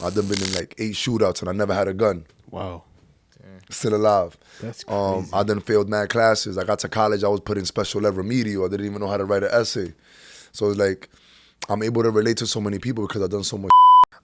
I've done been in like 8 shootouts and I never had a gun. Wow. Still alive. That's crazy. I done failed mad classes. I got to college, I was put in special ed remedial. I didn't even know how to write an essay. So it's like, I'm able to relate to so many people because I've done so much.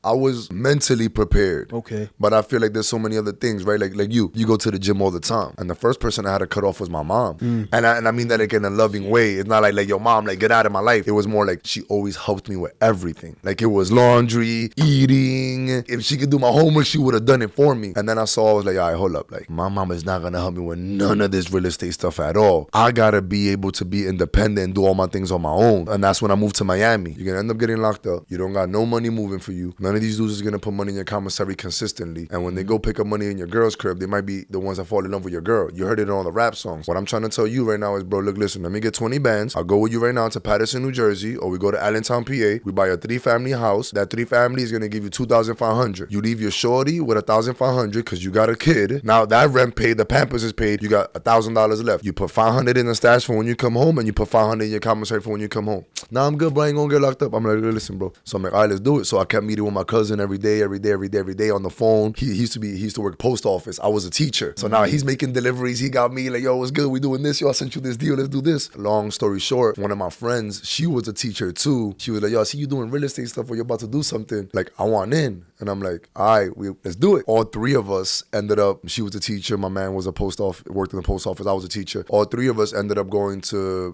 I was mentally prepared. Okay. But I feel like there's so many other things, right? Like you go to the gym all the time. And the first person I had to cut off was my mom. And I mean that like in a loving way. It's not like yo mom, like get out of my life. It was more like she always helped me with everything. Like it was laundry, eating. If she could do my homework, she would have done it for me. And then I was like, all right, hold up. Like my mom is not gonna help me with none of this real estate stuff at all. I gotta be able to be independent and do all my things on my own. And that's when I moved to Miami. You're gonna end up getting locked up. You don't got no money moving for you. None of these dudes is gonna put money in your commissary consistently. And when they go pick up money in your girl's crib, they might be the ones that fall in love with your girl. You heard it on the rap songs. What I'm trying to tell you right now is, bro, look, listen, let me get 20 bands. I'll go with you right now to Patterson, New Jersey, or we go to Allentown, PA. We buy a 3-family house. That 3-family is gonna give you $2,500. You leave your shorty with $1,500 because you got a kid. Now that rent paid, the Pampers is paid. You got $1,000 left. You put $500 in the stash for when you come home, and you put $500 in your commissary for when you come home. Now I'm good, bro. I ain't gonna get locked up. I'm like, listen, bro. So I'm like, all right, let's do it. So I kept meeting with my cousin every day on the phone. He used to work post office. I was a teacher. So now he's making deliveries. He got me like, yo, what's good? We doing this. Yo, I sent you this deal. Let's do this. Long story short, one of my friends, she was a teacher too. She was like, yo, I see you doing real estate stuff or you're about to do something. Like, I want in. And I'm like, all right, let's do it. All 3 of us ended up, she was a teacher. My man was worked in the post office. I was a teacher. All 3 of us ended up going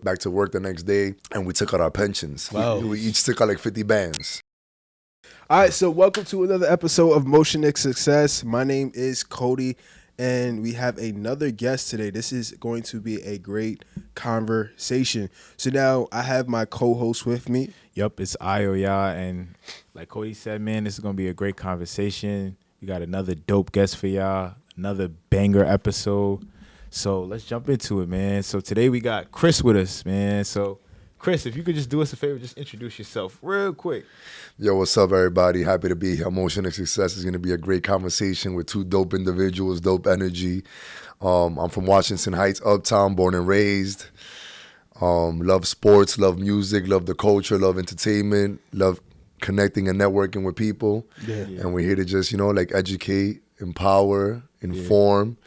back to work the next day, and we took out our pensions. Wow. We each took out like 50 bands. All right, so welcome to another episode of Motion X Success. My name is Cody, and we have another guest today. This is going to be a great conversation. So now I have my co-host with me. Yup, it's Ayoya, and like Cody said, man, this is going to be a great conversation. We got another dope guest for y'all, another banger episode. So let's jump into it, man. So today we got Chris with us, man. So Chris, if you could just do us a favor, just introduce yourself real quick. Yo, what's up, everybody? Happy to be here. Motion X Success is going to be a great conversation with 2 dope individuals, dope energy. I'm from Washington Heights, Uptown, born and raised. Love sports, love music, love the culture, love entertainment, love connecting and networking with people. Yeah. And we're here to just, like educate, empower, inform,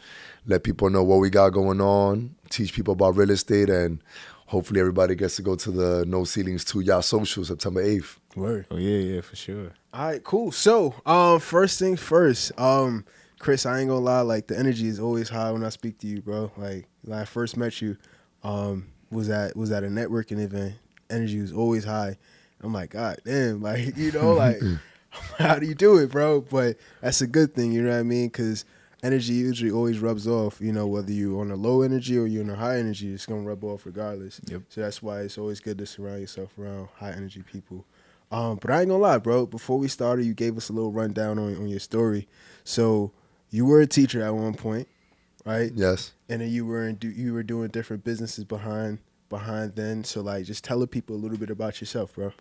let people know what we got going on, teach people about real estate, and hopefully everybody gets to go to the No Ceilings 2 Yacht Social September 8th. Word. Oh, yeah, for sure. All right, cool. So, first things first, Chris, I ain't gonna lie, like the energy is always high when I speak to you, bro. Like when I first met you, was at a networking event. Energy was always high. I'm like, God damn, like, like how do you do it, bro? But that's a good thing, you know what I mean? Because energy usually always rubs off, whether you're on a low energy or you're on a high energy, it's going to rub off regardless. Yep. So that's why it's always good to surround yourself around high energy people. But I ain't going to lie, bro. Before we started, you gave us a little rundown on your story. So you were a teacher at one point, right? Yes. And then you were doing different businesses behind then. So like, just tell the people a little bit about yourself, bro.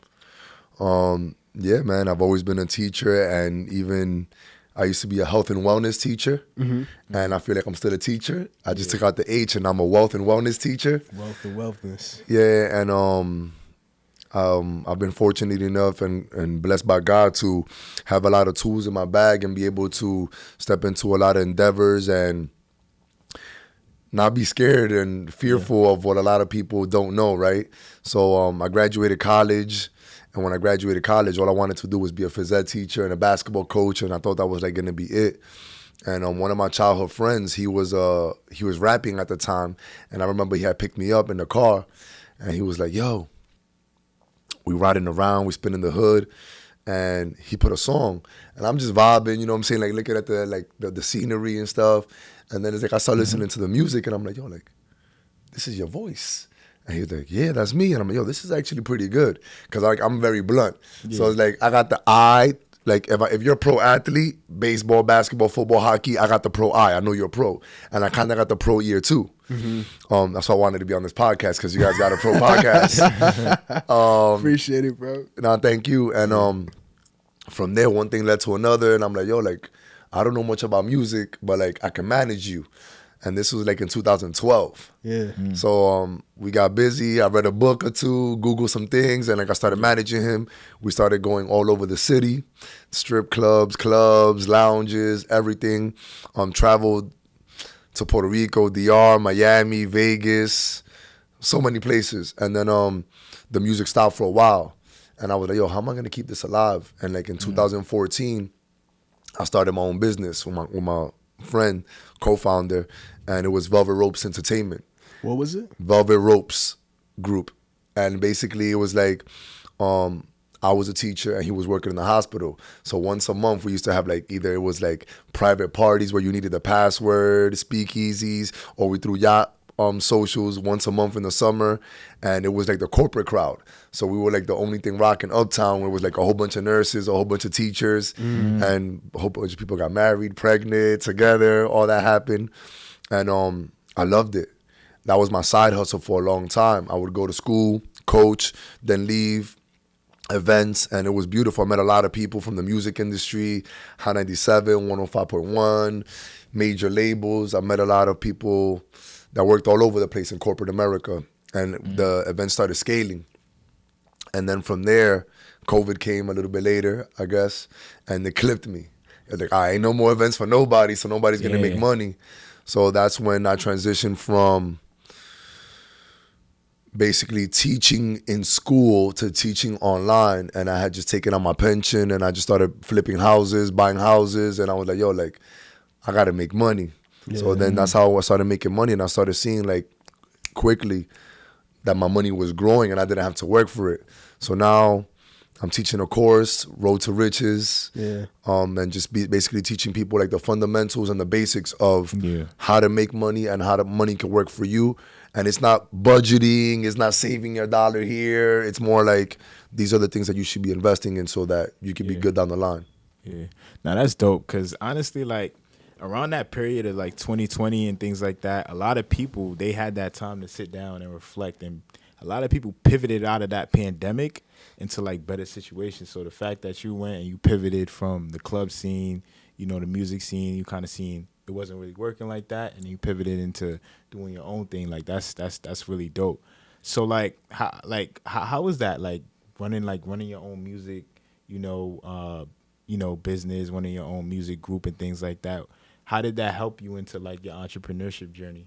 Yeah, man. I've always been a teacher, and even I used to be a health and wellness teacher, and I feel like I'm still a teacher. I just took out the H, and I'm a wealth and wellness teacher. Wealth and wellness. Yeah, and I've been fortunate enough and blessed by God to have a lot of tools in my bag and be able to step into a lot of endeavors and not be scared and fearful of what a lot of people don't know, right? So I graduated college. And when I graduated college, all I wanted to do was be a phys ed teacher and a basketball coach, and I thought that was like gonna be it. And one of my childhood friends, he was rapping at the time, and I remember he had picked me up in the car, and he was like, "Yo, we riding around, we spinning the hood," and he put a song, and I'm just vibing, you know what I'm saying, like looking at the scenery and stuff, and then it's like I started listening to the music, and I'm like, "Yo, like, this is your voice." And he was like, "Yeah, that's me." And I'm like, "Yo, this is actually pretty good." Because like, I'm very blunt. Yeah. So it's like, I got the eye. Like, if you're a pro athlete, baseball, basketball, football, hockey, I got the pro eye. I know you're a pro. And I kind of got the pro ear too. Mm-hmm. That's why I wanted to be on this podcast, because you guys got a pro podcast. Appreciate it, bro. No, thank you. And from there, one thing led to another. And I'm like, yo, like, I don't know much about music, but like, I can manage you. And this was like in 2012. Yeah. So we got busy. I read a book or two, Googled some things, and like I started managing him. We started going all over the city, strip clubs, lounges, everything. Traveled to Puerto Rico, DR, Miami, Vegas, so many places. And then the music stopped for a while. And I was like, yo, how am I gonna keep this alive? And like in 2014, I started my own business with my friend, co-founder, and it was Velvet Ropes Entertainment. What was it? Velvet Ropes Group. And basically it was like, I was a teacher and he was working in the hospital. So once a month we used to have like, either it was like private parties where you needed the password, speakeasies, or we threw yacht socials once a month in the summer, and it was like the corporate crowd. So we were like the only thing rocking uptown, where it was like a whole bunch of nurses, a whole bunch of teachers, and a whole bunch of people got married, pregnant, together, all that happened. And I loved it. That was my side hustle for a long time. I would go to school, coach, then leave, events, and it was beautiful. I met a lot of people from the music industry, High 97, 105.1, major labels. I met a lot of people that worked all over the place in corporate America, and the event started scaling. And then from there, COVID came a little bit later, I guess, and it clipped me. It's like, all right, ain't no more events for nobody, so nobody's gonna make money. So that's when I transitioned from basically teaching in school to teaching online, and I had just taken out my pension, and I just started flipping houses, buying houses, and I was like, yo, like, I gotta make money. So then that's how I started making money, and I started seeing like quickly that my money was growing and I didn't have to work for it. So now I'm teaching a course, Road to Riches, and just basically teaching people like the fundamentals and the basics of how to make money and how the money can work for you. And it's not budgeting, it's not saving your dollar here. It's more like these are the things that you should be investing in so that you can be good down the line. Yeah. Now that's dope, because honestly, like, around that period of like 2020 and things like that, a lot of people, they had that time to sit down and reflect, and a lot of people pivoted out of that pandemic into like better situations. So the fact that you went and you pivoted from the club scene, you know, the music scene, you kind of seen it wasn't really working like that, and you pivoted into doing your own thing. Like that's really dope. So how was that, like running your own music, business, running your own music group and things like that? How did that help you into like your entrepreneurship journey?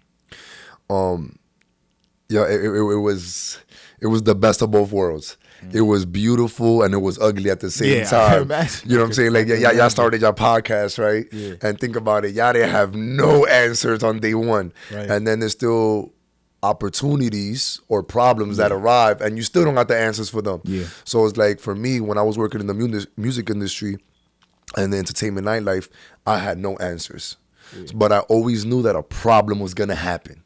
Yeah, it was the best of both worlds. It was beautiful and it was ugly at the same time. You know what I'm saying? Like, y'all started your podcast, right? Yeah. And think about it, y'all didn't have no answers on day one. Right. And then there's still opportunities or problems that arrive and you still don't got the answers for them. Yeah. So it's like, for me, when I was working in the music industry and the entertainment nightlife, I had no answers. But I always knew that a problem was gonna happen.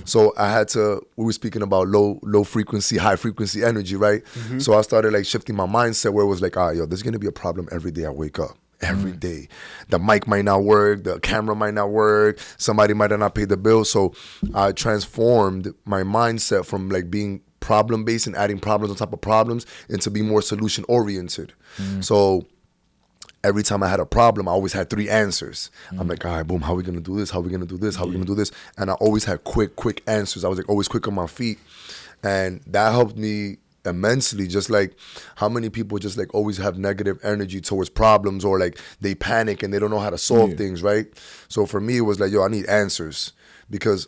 So I had to, we were speaking about low frequency, high frequency energy, right? So I started like shifting my mindset where it was like, all right, yo, there's gonna be a problem every day I wake up. Every day. The mic might not work, the camera might not work, somebody might not pay the bill. So I transformed my mindset from like being problem-based and adding problems on top of problems into being more solution-oriented. So every time I had a problem, I always had 3 answers. I'm like, all right, boom, how are we gonna do this? How are we gonna do this? How are we gonna do this? And I always had quick answers. I was like always quick on my feet. And that helped me immensely. Just like how many people just like always have negative energy towards problems, or like they panic and they don't know how to solve things, right? So for me, it was like, yo, I need answers, because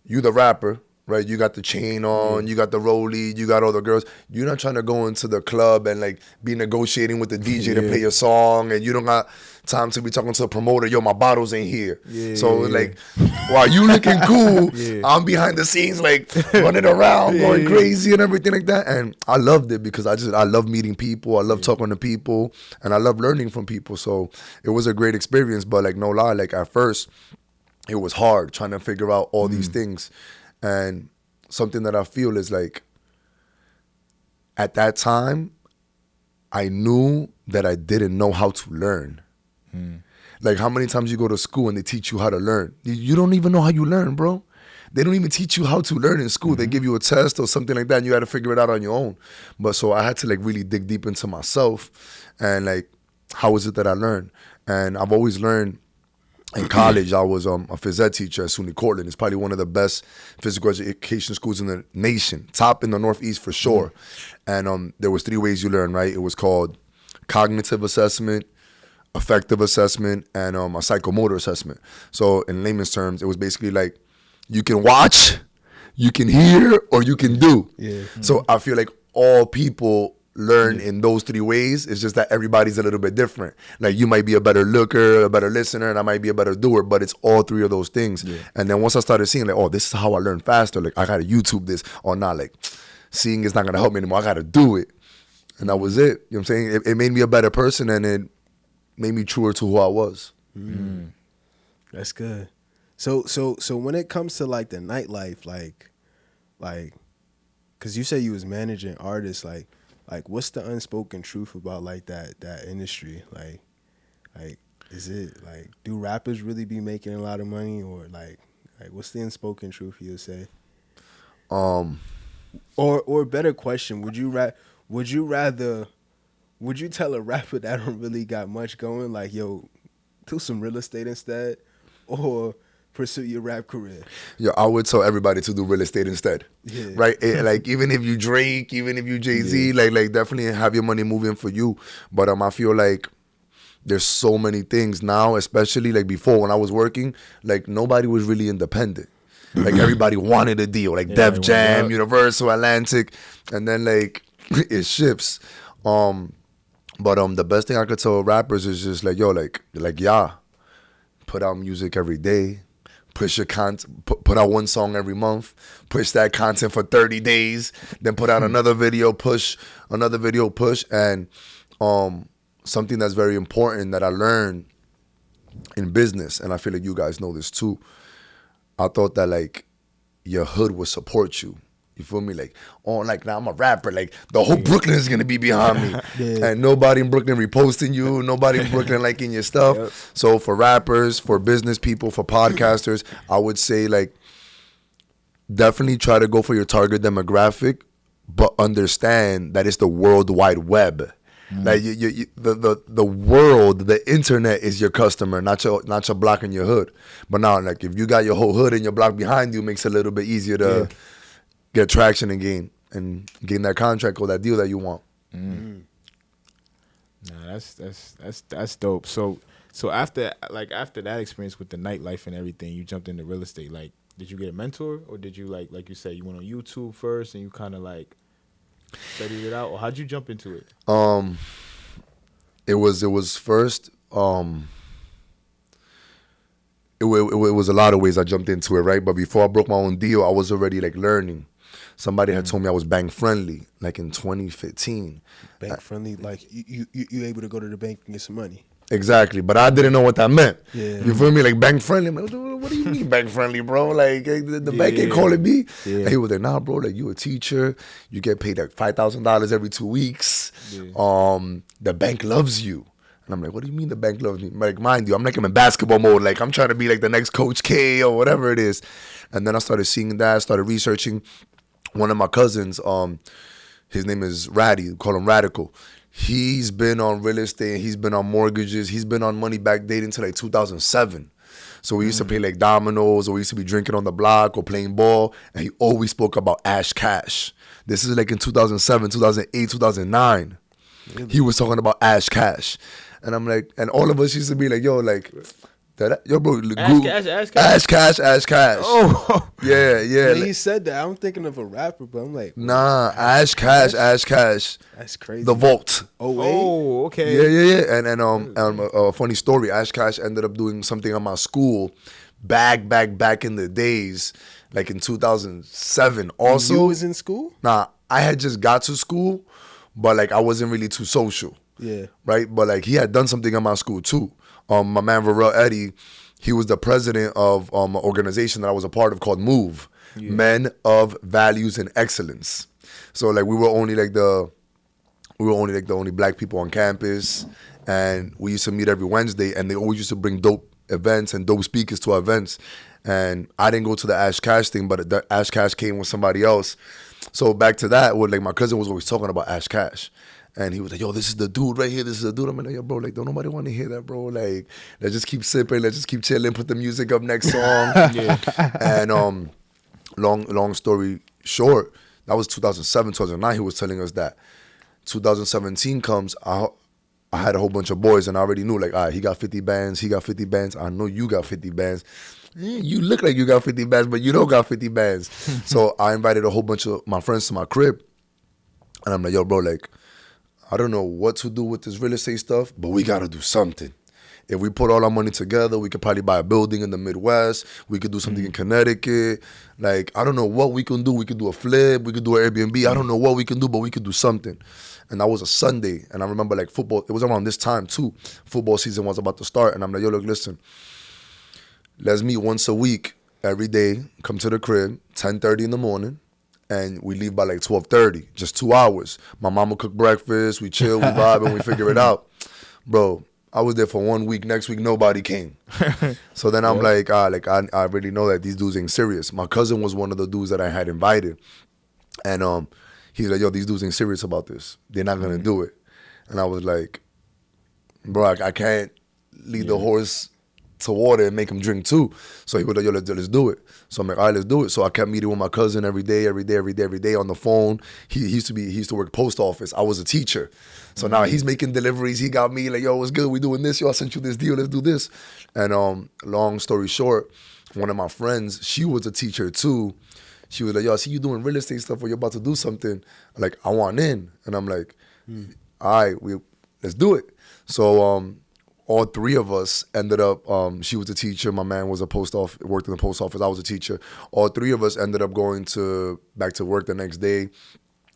you the rapper, right? You got the chain on, you got the rollie, you got all the girls. You're not trying to go into the club and like be negotiating with the DJ to play your song, and you don't got time to be talking to a promoter, yo, my bottles ain't here. So like, while you looking cool, I'm behind the scenes like running around, going crazy and everything like that. And I loved it because I love meeting people, I love talking to people, and I love learning from people. So it was a great experience, but like no lie, like at first, it was hard trying to figure out all these things. And something that I feel is like, at that time, I knew that I didn't know how to learn. Like, how many times you go to school and they teach you how to learn? You don't even know how you learn, bro. They don't even teach you how to learn in school. They give you a test or something like that, and you got to figure it out on your own. But so I had to like really dig deep into myself and like, how is it that I learn? And I've always learned In college, I was a phys ed teacher at SUNY Cortland. It's probably one of the best physical education schools in the nation, top in the Northeast for sure. And there was 3 ways you learn, right? It was called cognitive assessment, affective assessment, and a psychomotor assessment. So in layman's terms, it was basically like you can watch, you can hear, or you can do. Yeah. So I feel like all people learn in those 3 ways. It's just that everybody's a little bit different. Like you might be a better looker, a better listener, and I might be a better doer, but it's all 3 of those things. Yeah. And then once I started seeing like, oh, this is how I learn faster. Like I gotta YouTube this or not. Like seeing is not gonna help me anymore. I gotta do it. And that was it. You know what I'm saying? It made me a better person, and it made me truer to who I was. That's good. So when it comes to like the nightlife, like, cause you said you was managing artists, like what's the unspoken truth about like that industry? Like is it like, do rappers really be making a lot of money, or like what's the unspoken truth you'll say? Or better question, would you tell a rapper that don't really got much going, like, yo, do some real estate instead, or pursue your rap career? Yeah, I would tell everybody to do real estate instead. Yeah. Right? Like even if you Drake, even if you Jay-Z, like definitely have your money moving for you. But I feel like there's so many things now, especially like before when I was working, like nobody was really independent. Like everybody wanted a deal, like Def Jam, Universal, Atlantic, and then like it shifts. But the best thing I could tell rappers is just like, yo, like put out music every day, push your content, put out 1 song every month, push that content for 30 days, then put out another video, push, and something that's very important that I learned in business, and I feel like you guys know this too. I thought that like your hood would support you. You feel me? Like, oh, like now I'm a rapper. Like the whole Brooklyn is gonna be behind me, and nobody in Brooklyn reposting you. Nobody in Brooklyn liking your stuff. Yep. So for rappers, for business people, for podcasters, I would say like definitely try to go for your target demographic, but understand that it's the World Wide Web. Like the world, the internet is your customer, not your block in your hood. But now, like if you got your whole hood and your block behind you, it makes it a little bit easier to get traction and gain that contract or that deal that you want. Nah, that's dope. So after that experience with the nightlife and everything, you jumped into real estate. Like, did you get a mentor, or did you like you said, you went on YouTube first and you kind of like studied it out, or how'd you jump into it? It was first. It was a lot of ways I jumped into it, right? But before I broke my own deal, I was already like learning. Somebody had told me I was bank friendly, like in 2015. Bank friendly, like you able to go to the bank and get some money. Exactly, but I didn't know what that meant. Yeah. You feel me? Like bank friendly. I'm like, what do you mean bank friendly, bro? Like the bank ain't calling me. Yeah. And he was like, nah, bro. Like you a teacher, you get paid like $5,000 every 2 weeks. Yeah. The bank loves you. And I'm like, what do you mean the bank loves me? Like, mind you, I'm like in basketball mode. Like I'm trying to be like the next Coach K or whatever it is. And then I started seeing that. Started researching. One of my cousins, his name is Ratty. We call him Radical. He's been on real estate, he's been on mortgages, he's been on money back dating to like 2007. So we used to play like dominoes, or we used to be drinking on the block or playing ball, and he always spoke about Ash Cash. This is like in 2007, 2008, 2009. Really? He was talking about Ash Cash. And I'm like, and all of us used to be like, yo, like, yo, bro, Ash Cash. Oh, yeah. When like, he said that, I'm thinking of a rapper, but I'm like, nah, Ash Cash. That's crazy. The Vault. Oh, okay. Yeah. And a funny story. Ash Cash ended up doing something at my school, back in the days, like in 2007. Also, you was in school? Nah, I had just got to school, but like I wasn't really too social. Yeah. Right, but like he had done something at my school too. My man Varel Eddie, he was the president of an organization that I was a part of called MOVE, Men of Values and Excellence. So like we were only the only black people on campus, and we used to meet every Wednesday, and they always used to bring dope events and dope speakers to our events. And I didn't go to the Ash Cash thing, but the Ash Cash came with somebody else. So back to that, where like my cousin was always talking about Ash Cash. And he was like, yo, this is the dude right here. This is the dude. I'm like, yo, bro, like, don't nobody want to hear that, bro. Like, let's just keep sipping. Let's just keep chilling. Put the music up next song. And long story short, that was 2007, 2009. He was telling us that. 2017 comes, I had a whole bunch of boys, and I already knew, like, all right, he got 50 bands. He got 50 bands. I know you got 50 bands. You look like you got 50 bands, but you don't got 50 bands. So I invited a whole bunch of my friends to my crib. And I'm like, yo, bro, like, I don't know what to do with this real estate stuff, but we got to do something. If we put all our money together, we could probably buy a building in the Midwest. We could do something in Connecticut. Like, I don't know what we can do. We could do a flip. We could do an Airbnb. I don't know what we can do, but we could do something. And that was a Sunday. And I remember, like, football, it was around this time, too. Football season was about to start. And I'm like, yo, look, listen. Let's meet once a week, every day. Come to the crib, 10:30 in the morning. And we leave by like 12:30, just 2 hours. My mama cook breakfast, we chill, we vibe, and we figure it out. Bro, I was there for 1 week. Next week, nobody came. So then I'm like, I already know that these dudes ain't serious. My cousin was one of the dudes that I had invited. And he's like, yo, these dudes ain't serious about this. They're not going to do it. And I was like, bro, I can't lead the horse to water and make him drink too. So he was like, yo, let's do it. So I'm like, all right, let's do it. So I kept meeting with my cousin every day on the phone. He used to work post office. I was a teacher. So now he's making deliveries. He got me like, yo, what's good? We doing this. Yo, I sent you this deal. Let's do this. And long story short, one of my friends, she was a teacher too. She was like, yo, I see you doing real estate stuff or you're about to do something. Like, I want in. And I'm like, all right, let's do it. So all three of us ended up, she was a teacher, my man was worked in the post office, I was a teacher. All three of us ended up going back to work the next day,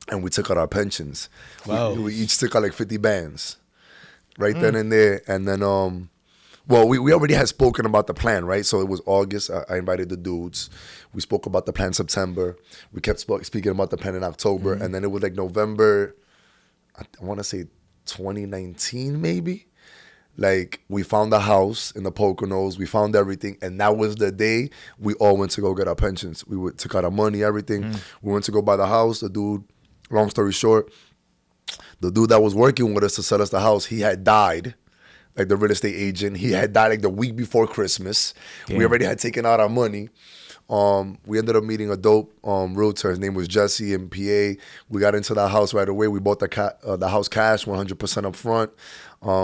and we took out our pensions. Wow. We each took out like 50 bands right then and there. And then, well, we already had spoken about the plan, right? So it was August, I invited the dudes. We spoke about the plan September. We kept speaking about the plan in October. And then it was like November, I want to say 2019 maybe. Like, we found the house in the Poconos, we found everything, and that was the day we all went to go get our pensions. We took out our money, everything. We went to go buy the house. The dude, long story short, the dude that was working with us to sell us the house, he had died, like the real estate agent. He had died like the week before Christmas. Damn. We already had taken out our money. We ended up meeting a dope realtor. His name was Jesse in PA. We got into that house right away. We bought the house cash, 100% up front.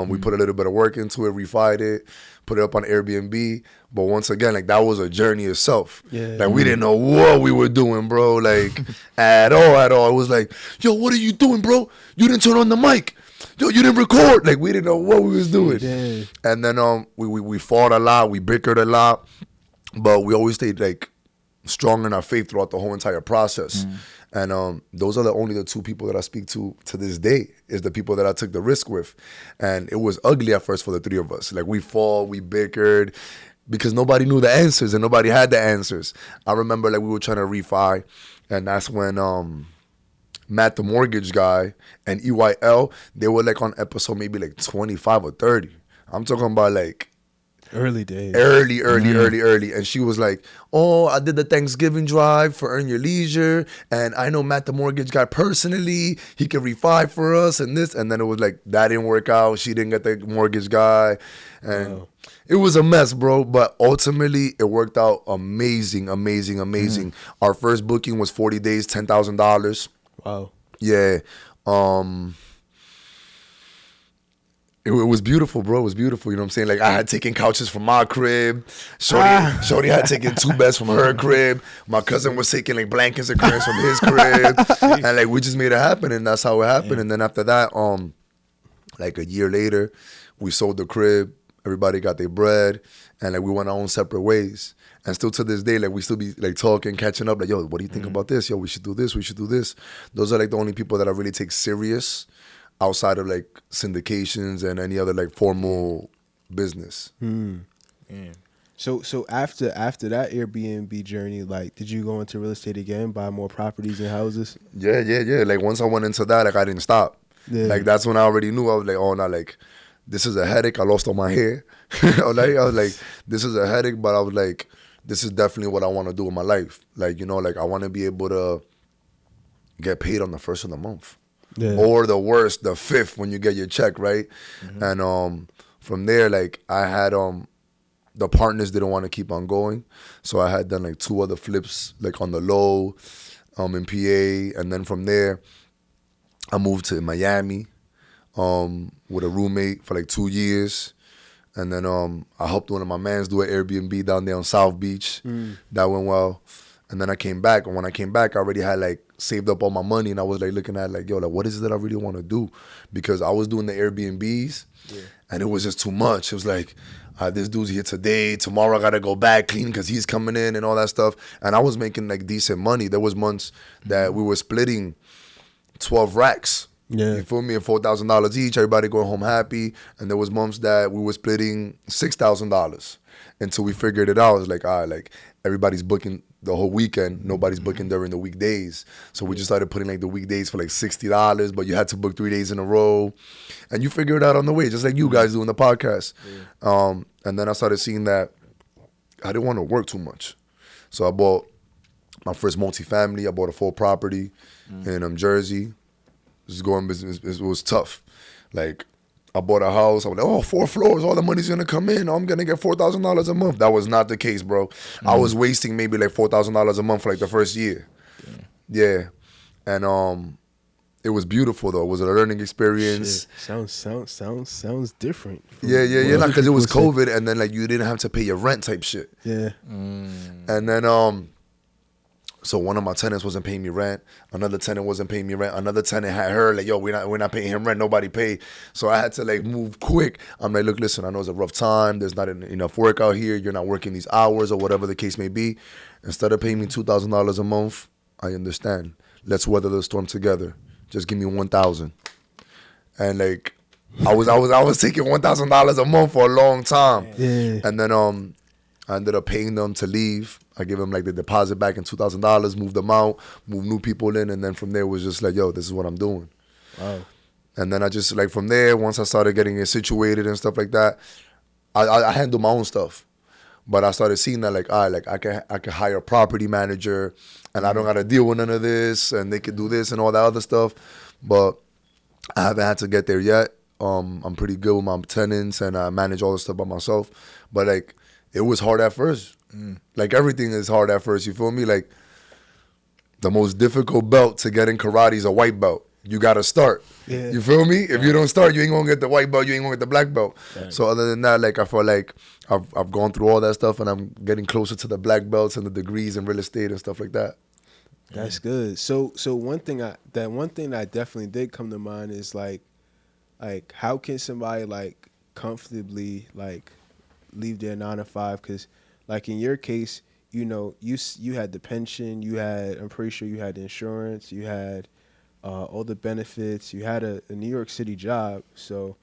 We put a little bit of work into it, refied it, put it up on Airbnb. But once again, like, that was a journey itself. Yeah. Like, we didn't know what we were doing, bro. Like, at all. It was like, yo, what are you doing, bro? You didn't turn on the mic. Yo, you didn't record. Like, we didn't know what we was doing. Yeah. And then we fought a lot. We bickered a lot. But we always stayed, like, strong in our faith throughout the whole entire process. And those are only the two people that I speak to this day, is the people that I took the risk with. And it was ugly at first for the three of us. Like, we fought, we bickered, because nobody knew the answers and nobody had the answers. I remember, like, we were trying to refi, and that's when Matt, the mortgage guy, and EYL, they were like on episode maybe like 25 or 30. I'm talking about like early days. Early. And she was like, oh, I did the Thanksgiving drive for Earn Your Leisure. And I know Matt, the mortgage guy, personally. He can refi for us and this. And then it was like, that didn't work out. She didn't get the mortgage guy. And it was a mess, bro. But ultimately, it worked out amazing. Our first booking was 40 days, $10,000. Wow. Yeah. It was beautiful, bro. It was beautiful. You know what I'm saying? Like, I had taken couches from my crib. Shorty had taken two beds from her crib. My cousin was taking like blankets and cribs from his crib. And like, we just made it happen, and that's how it happened. Yeah. And then after that, like a year later, we sold the crib. Everybody got their bread, and like, we went our own separate ways. And still to this day, like, we still be like talking, catching up. Like, yo, what do you think about this? Yo, we should do this. We should do this. Those are like the only people that I really take serious outside of like syndications and any other like formal business. Yeah. So after that Airbnb journey, like, did you go into real estate again, buy more properties and houses? Yeah. Like, once I went into that, like, I didn't stop. Yeah. Like, that's when I already knew. I was like, oh no, like, this is a headache. I lost all my hair. I was like, this is a headache, but I was like, this is definitely what I want to do in my life. Like, you know, like, I want to be able to get paid on the first of the month. or the worst, the 5th when you get your check, right? And from there, like I had the partners didn't want to keep on going, so I had done like 2 other flips like on the low, in PA, and then from there, I moved to Miami, with a roommate for like 2 years. And then I helped one of my mans do an Airbnb down there on South Beach. That went well. And then I came back. And when I came back, I already had like saved up all my money. And I was like looking at like, yo, like what is it that I really want to do? Because I was doing the Airbnbs and it was just too much. It was like, this dude's here today. Tomorrow I got to go back clean because he's coming in and all that stuff. And I was making like decent money. There was months that we were splitting 12 racks. Yeah. You feel me? And $4,000 each, everybody going home happy. And there was months that we were splitting $6,000 until we figured it out. It's like, all right, like everybody's booking the whole weekend. Nobody's booking during the weekdays. So we just started putting like the weekdays for like $60, but you had to book 3 days in a row. And you figure it out on the way, just like you guys do in the podcast. And then I started seeing that I didn't want to work too much. So I bought my first multifamily. I bought a full property in Jersey. It was tough. Like, I bought a house. I was like, 4 floors, all the money's gonna come in. I'm gonna get $4,000 a month. That was not the case, bro. I was wasting maybe like $4,000 a month for like the first year. Yeah. And it was beautiful though. It was a learning experience. Shit. Sounds different. Yeah. Because it was COVID, and then like you didn't have to pay your rent type shit. Yeah. And then so one of my tenants wasn't paying me rent. Another tenant wasn't paying me rent. Another tenant had heard like, yo, we're not paying him rent. Nobody paid. So I had to like move quick. I'm like, look, listen, I know it's a rough time. There's not enough work out here. You're not working these hours or whatever the case may be. Instead of paying me $2,000 a month, I understand. Let's weather the storm together. Just give me $1,000. And like, I was taking $1,000 a month for a long time. Yeah. And then I ended up paying them to leave. I gave them like the deposit back in $2,000, moved them out, moved new people in, and then from there it was just like, yo, this is what I'm doing. Wow. And then I just like from there, once I started getting it situated and stuff like that, I handle my own stuff. But I started seeing that like, all right, like I can hire a property manager, and I don't got to deal with none of this, and they could do this and all that other stuff. But I haven't had to get there yet. I'm pretty good with my tenants, and I manage all the stuff by myself. But like, it was hard at first. Like everything is hard at first, you feel me? Like the most difficult belt to get in karate is a white belt. You gotta start. Yeah. You feel me? If you don't start, you ain't gonna get the white belt, you ain't gonna get the black belt. Right. So other than that, like I feel like I've gone through all that stuff, and I'm getting closer to the black belts and the degrees in real estate and stuff like that. That's good. So one thing that definitely did come to mind is like how can somebody like comfortably like leave their 9 to 5? Because like in your case, you know, you had the pension, I'm pretty sure you had the insurance, you had all the benefits, you had a New York City job, so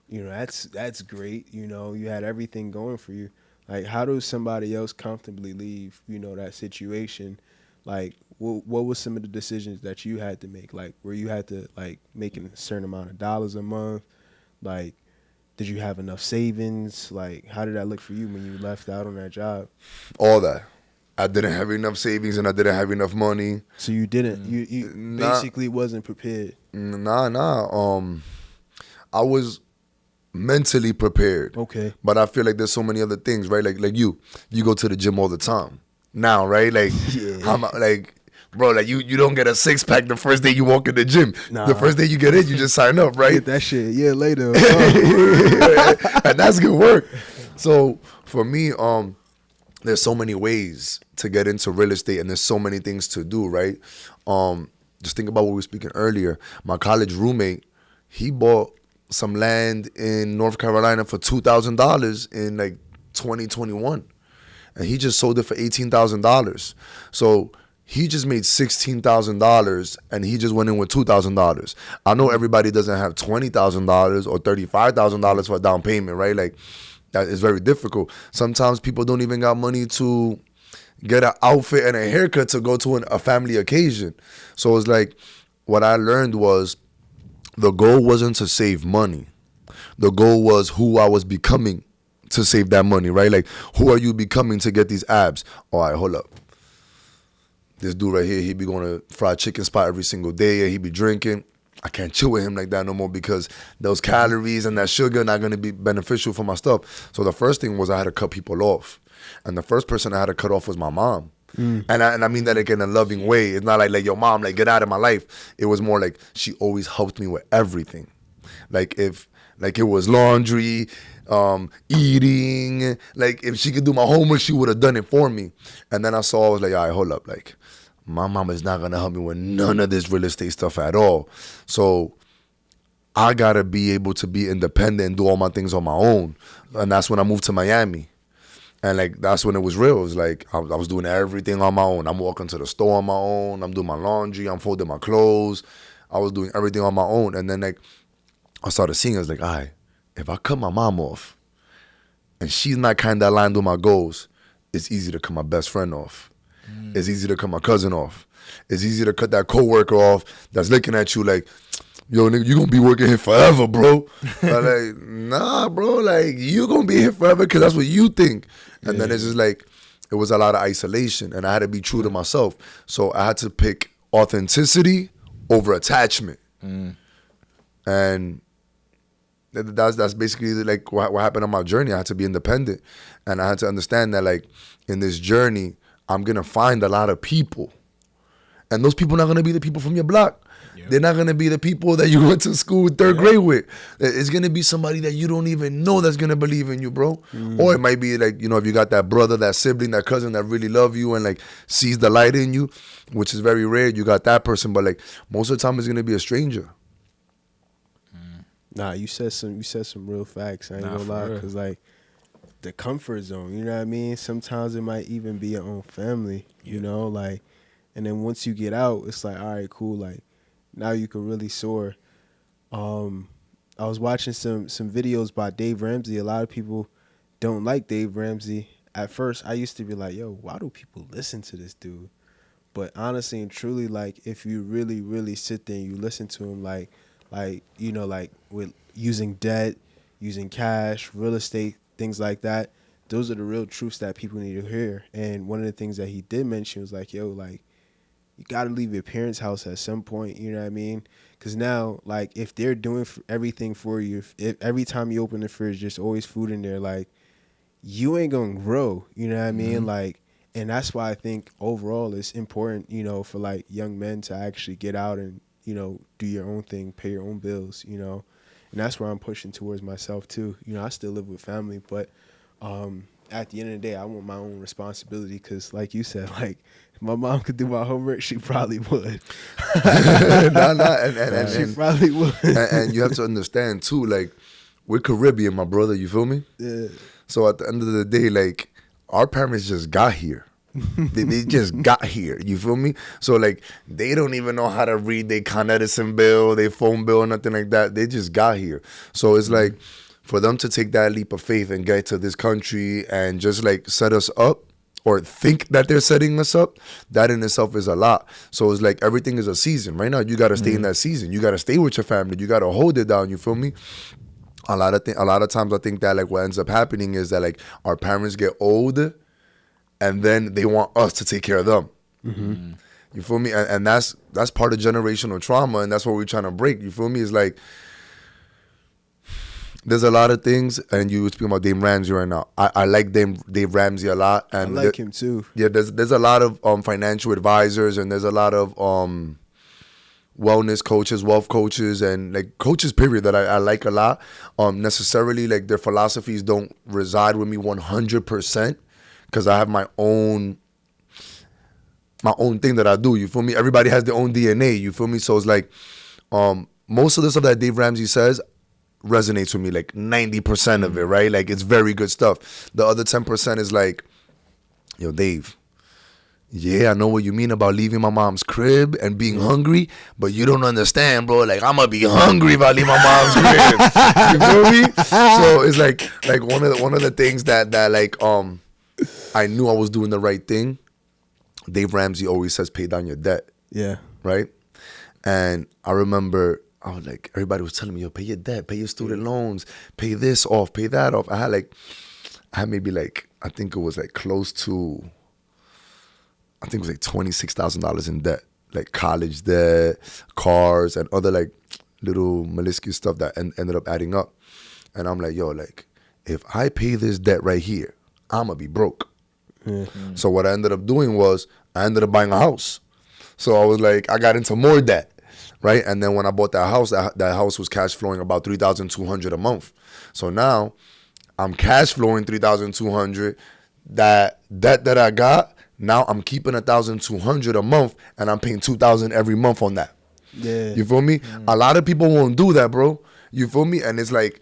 you know that's great. You know, you had everything going for you. Like, how does somebody else comfortably leave, you know, that situation? Like, what was some of the decisions that you had to make? Like, where you had to like make a certain amount of dollars a month? Like, did you have enough savings? Like, how did that look for you when you left out on that job? All that. I didn't have enough savings, and I didn't have enough money. So you didn't. You basically wasn't prepared. Nah. I was mentally prepared. Okay. But I feel like there's so many other things, right? Like you go to the gym all the time now, right? Like, like, bro, like you don't get a 6-pack the first day you walk in the gym. Nah. The first day you get in, you just sign up, right? Get that shit a year later. And that's good work. So for me, there's so many ways to get into real estate, and there's so many things to do, right? Just think about what we were speaking earlier. My college roommate, he bought some land in North Carolina for $2,000 in like 2021, and he just sold it for $18,000. So he just made $16,000, and he just went in with $2,000. I know everybody doesn't have $20,000 or $35,000 for a down payment, right? Like, that is very difficult. Sometimes people don't even got money to get an outfit and a haircut to go to a family occasion. So it's like, what I learned was the goal wasn't to save money. The goal was who I was becoming to save that money, right? Like, who are you becoming to get these abs? All right, hold up. This dude right here, he be going to fried chicken spot every single day, and he be drinking. I can't chill with him like that no more because those calories and that sugar not gonna be beneficial for my stuff. So the first thing was I had to cut people off, and the first person I had to cut off was my mom. And I mean that like in a loving way. It's not like yo mom, like get out of my life. It was more like she always helped me with everything. Like if like it was laundry, eating, like if she could do my homework, she would have done it for me. And then I was like, all right, hold up, like my mom is not gonna help me with none of this real estate stuff at all. So I gotta be able to be independent and do all my things on my own. And that's when I moved to Miami. And like that's when it was real. It was like I was doing everything on my own. I'm walking to the store on my own. I'm doing my laundry. I'm folding my clothes. I was doing everything on my own. And then like I started seeing, I was like, all right, if I cut my mom off and she's not kind of aligned with my goals, it's easy to cut my best friend off. It's easy to cut my cousin off. It's easy to cut that coworker off that's looking at you like, yo, nigga, you gonna be working here forever, bro. I'm like, nah, bro, like, you gonna be here forever because that's what you think. And then it's just like, it was a lot of isolation, and I had to be true to myself. So I had to pick authenticity over attachment. And that's basically like what happened on my journey. I had to be independent, and I had to understand that like in this journey, I'm gonna find a lot of people, and those people are not gonna be the people from your block. Yep. They're not gonna be the people that you went to school third grade with. It's gonna be somebody that you don't even know that's gonna believe in you, bro. Or it might be like, you know, if you got that brother, that sibling, that cousin that really love you and like sees the light in you, which is very rare. You got that person, but like most of the time it's gonna be a stranger. Nah, you said some real facts. I ain't gonna lie, because like the comfort zone, you know what I mean? Sometimes it might even be your own family, you know, like, and then once you get out, it's like, all right, cool, like now you can really soar. I was watching some videos by Dave Ramsey. A lot of people don't like Dave Ramsey. At first, I used to be like, yo, why do people listen to this dude? But honestly and truly, like, if you really, really sit there and you listen to him, like, you know, like with using debt, using cash, real estate, things like that, those are the real truths that people need to hear. And one of the things that he did mention was like, yo, like, you got to leave your parents' house at some point, you know what I mean? Because now, like, if they're doing everything for you, if every time you open the fridge, there's always food in there, like, you ain't going to grow, you know what I mean? Like, and that's why I think overall it's important, you know, for, like, young men to actually get out and, you know, do your own thing, pay your own bills, you know? And that's where I'm pushing towards myself, too. You know, I still live with family, but at the end of the day, I want my own responsibility because, like you said, like, if my mom could do my homework, she probably would. She probably would. And you have to understand, too, like, we're Caribbean, my brother, you feel me? Yeah. So at the end of the day, like, our parents just got here. they just got here, you feel me? So, like, they don't even know how to read their Con Edison bill, their phone bill, nothing like that. They just got here. So it's like, for them to take that leap of faith and get to this country and just, like, set us up or think that they're setting us up, that in itself is a lot. So it's like everything is a season. Right now, you got to stay in that season. You got to stay with your family. You got to hold it down, you feel me? A lot of times I think that, like, what ends up happening is that, like, our parents get old and then they want us to take care of them. You feel me? And that's part of generational trauma, and that's what we're trying to break. You feel me? It's like, there's a lot of things, and you were speaking about Dave Ramsey right now. I like Dave Ramsey a lot. And I like him too. Yeah, there's a lot of financial advisors, and there's a lot of wellness coaches, wealth coaches, and like coaches period that I like a lot. Necessarily, like, their philosophies don't reside with me 100% because I have my own thing that I do. You feel me? Everybody has their own DNA. You feel me? So it's like most of the stuff that Dave Ramsey says resonates with me, like 90% of it, right? Like, it's very good stuff. The other 10% is like, yo, Dave, yeah, I know what you mean about leaving my mom's crib and being hungry, but you don't understand, bro. Like, I'm gonna be hungry if I leave my mom's crib. You feel me? So it's like one of the things that like I knew I was doing the right thing. Dave Ramsey always says, pay down your debt. Yeah. Right? And I remember I was like, everybody was telling me, yo, pay your debt, pay your student loans, pay this off, pay that off. I had maybe like, I think it was like close to, $26,000 in debt, like college debt, cars, and other like little malicious stuff that ended up adding up. And I'm like, yo, like, if I pay this debt right here, I'm going to be broke. Mm-hmm. So what I ended up doing was I ended up buying a house. So I was like, I got into more debt, right? And then when I bought that house was cash flowing about $3,200 a month. So now I'm cash flowing $3,200. That debt that I got, now I'm keeping $1,200 a month, and I'm paying $2,000 every month on that. Yeah. You feel me? A lot of people won't do that, bro. You feel me? And it's like,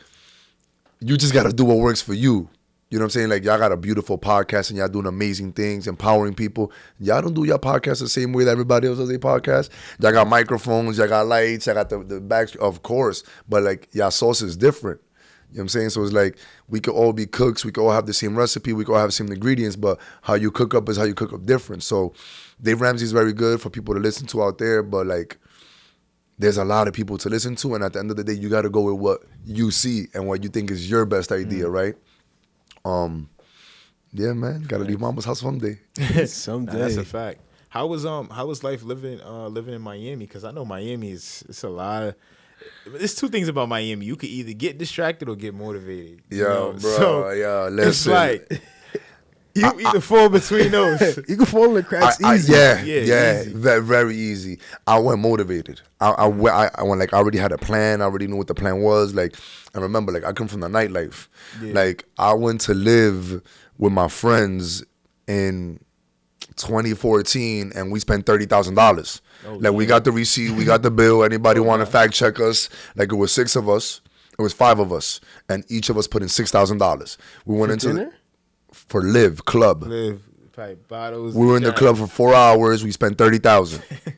you just got to do what works for you. You know what I'm saying? Like, y'all got a beautiful podcast and y'all doing amazing things, empowering people. Y'all don't do your podcast the same way that everybody else does their podcast. Y'all got microphones, y'all got lights, y'all got the back, of course. But, like, y'all sauce is different. You know what I'm saying? So it's like, we could all be cooks. We could all have the same recipe. We could all have the same ingredients. But how you cook up is how you cook up different. So Dave Ramsey's very good for people to listen to out there. But, like, there's a lot of people to listen to. And at the end of the day, you got to go with what you see and what you think is your best idea, right? Yeah, man, gotta leave mama's house someday. Someday. Nah, that's a fact. How was life living in Miami? Because I know Miami it's a lot of. There's two things about Miami. You could either get distracted or get motivated. Yo, bro, So yo, it's listen. like you either fall between those. You can fall in the cracks easy. Yeah, easy. very, very easy. I went motivated. I went like, I already had a plan. I already knew what the plan was. Like, I remember, like, I come from the nightlife. Yeah. Like, I went to live with my friends in 2014, and we spent $30,000. Like, we got the receipt, we got the bill. Anybody want to fact check us? Like, it was 6 of us. It was 5 of us, and each of us put in $6,000. We went into dinner? For Live Club. Live pipe bottles. We were in the club for 4 hours. We spent $30,000.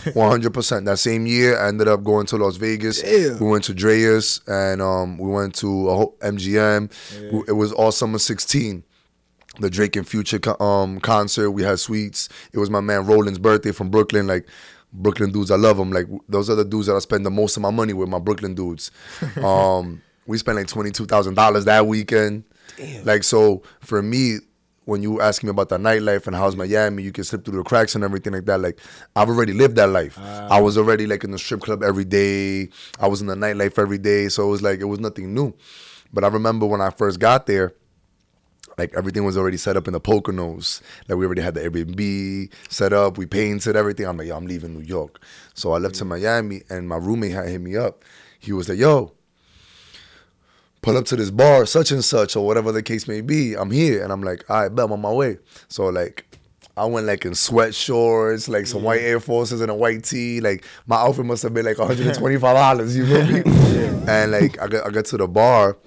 100%. That same year, I ended up going to Las Vegas. Damn. We went to Dreas, and we went to MGM. Yeah. It was all summer 16. The Drake and Future concert. We had suites. It was my man Roland's birthday from Brooklyn. Like, Brooklyn dudes, I love them. Like, those are the dudes that I spend the most of my money with, my Brooklyn dudes. We spent like $22,000 that weekend. Damn. Like, so for me, when you asking me about the nightlife and how's Miami, you can slip through the cracks and everything like that. Like, I've already lived that life. I was already like in the strip club every day. I was in the nightlife every day. So it was like, it was nothing new. But I remember when I first got there, like, everything was already set up in the Poconos. Like, we already had the Airbnb set up. We painted everything. I'm like, yo, I'm leaving New York. So I left to Miami, and my roommate had hit me up. He was like, yo, pull up to this bar, such and such, or whatever the case may be. I'm here. And I'm like, all right, bet, I'm on my way. So, like, I went, like, in sweat shorts, like, some white Air Forces and a white tee. Like, my outfit must have been, like, $125, you feel me? And, like, I got to the bar,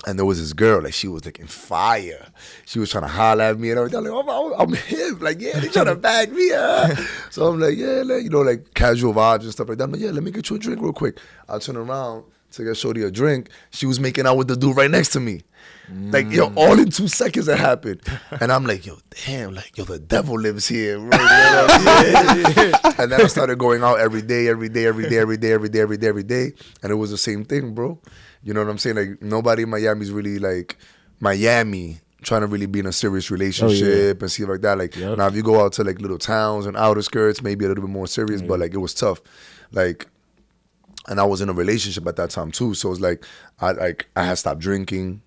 and there was this girl, like, she was, like, in fire. She was trying to holler at me and everything. I'm like, I'm hip. Like, yeah, they trying to bag me up. So I'm like, yeah, like, you know, like, casual vibes and stuff like that. I'm like, yeah, let me get you a drink real quick. I turn around to get Shorty a drink. She was making out with the dude right next to me. Like, yo, all in 2 seconds it happened. And I'm like, yo, damn, like, yo, the devil lives here, bro. You know what I'm saying? And then I started going out every day. And it was the same thing, bro. You know what I'm saying? Like, nobody in Miami is really, like, Miami trying to really be in a serious relationship and stuff like that. Like, now if you go out to, like, little towns and outer skirts, maybe a little bit more serious, but, like, it was tough. Like, and I was in a relationship at that time, too. So it's like, I had stopped drinking.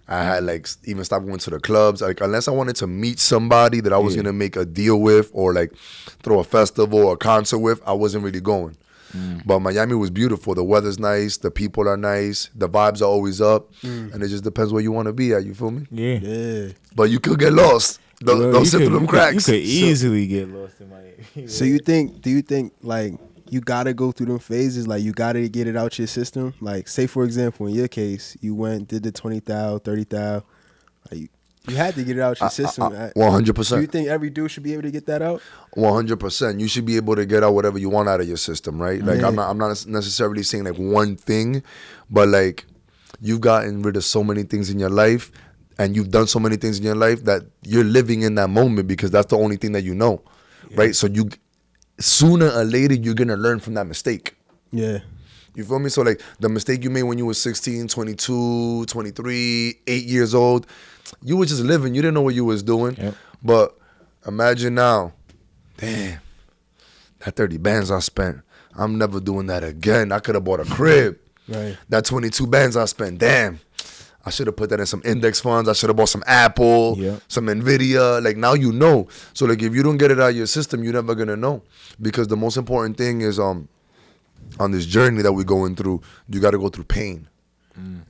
I had, like, even stopped going to the clubs. Like, unless I wanted to meet somebody that I was going to make a deal with or, like, throw a festival or a concert with, I wasn't really going. But Miami was beautiful. The weather's nice. The people are nice. The vibes are always up. And it just depends where you want to be at. You feel me? Yeah. But you could get lost. Don't sit through them cracks. You could easily get lost in Miami. So do you think, like, you got to go through them phases? Like, you got to get it out your system? Like, say, for example, in your case, you went, did the 20,000, 30,000. Like, you had to get it out your system. 100%. Do you think every dude should be able to get that out? 100%. You should be able to get out whatever you want out of your system, right? Like, I'm not necessarily saying, like, one thing, but, like, you've gotten rid of so many things in your life, and you've done so many things in your life that you're living in that moment because that's the only thing that you know, right? So you, sooner or later, you're gonna learn from that mistake. Yeah. You feel me? So, like, the mistake you made when you were 16, 22, 23, 8 years old, you were just living. You didn't know what you was doing. Yep. But imagine now, damn, that 30 bands I spent, I'm never doing that again. I could have bought a crib. Right. That 22 bands I spent, damn. I should have put that in some index funds. I should have bought some Apple, Yep. some Nvidia. Like, now you know. So like, if you don't get it out of your system, you're never gonna know. Because the most important thing is on this journey that we're going through, you got to go through pain.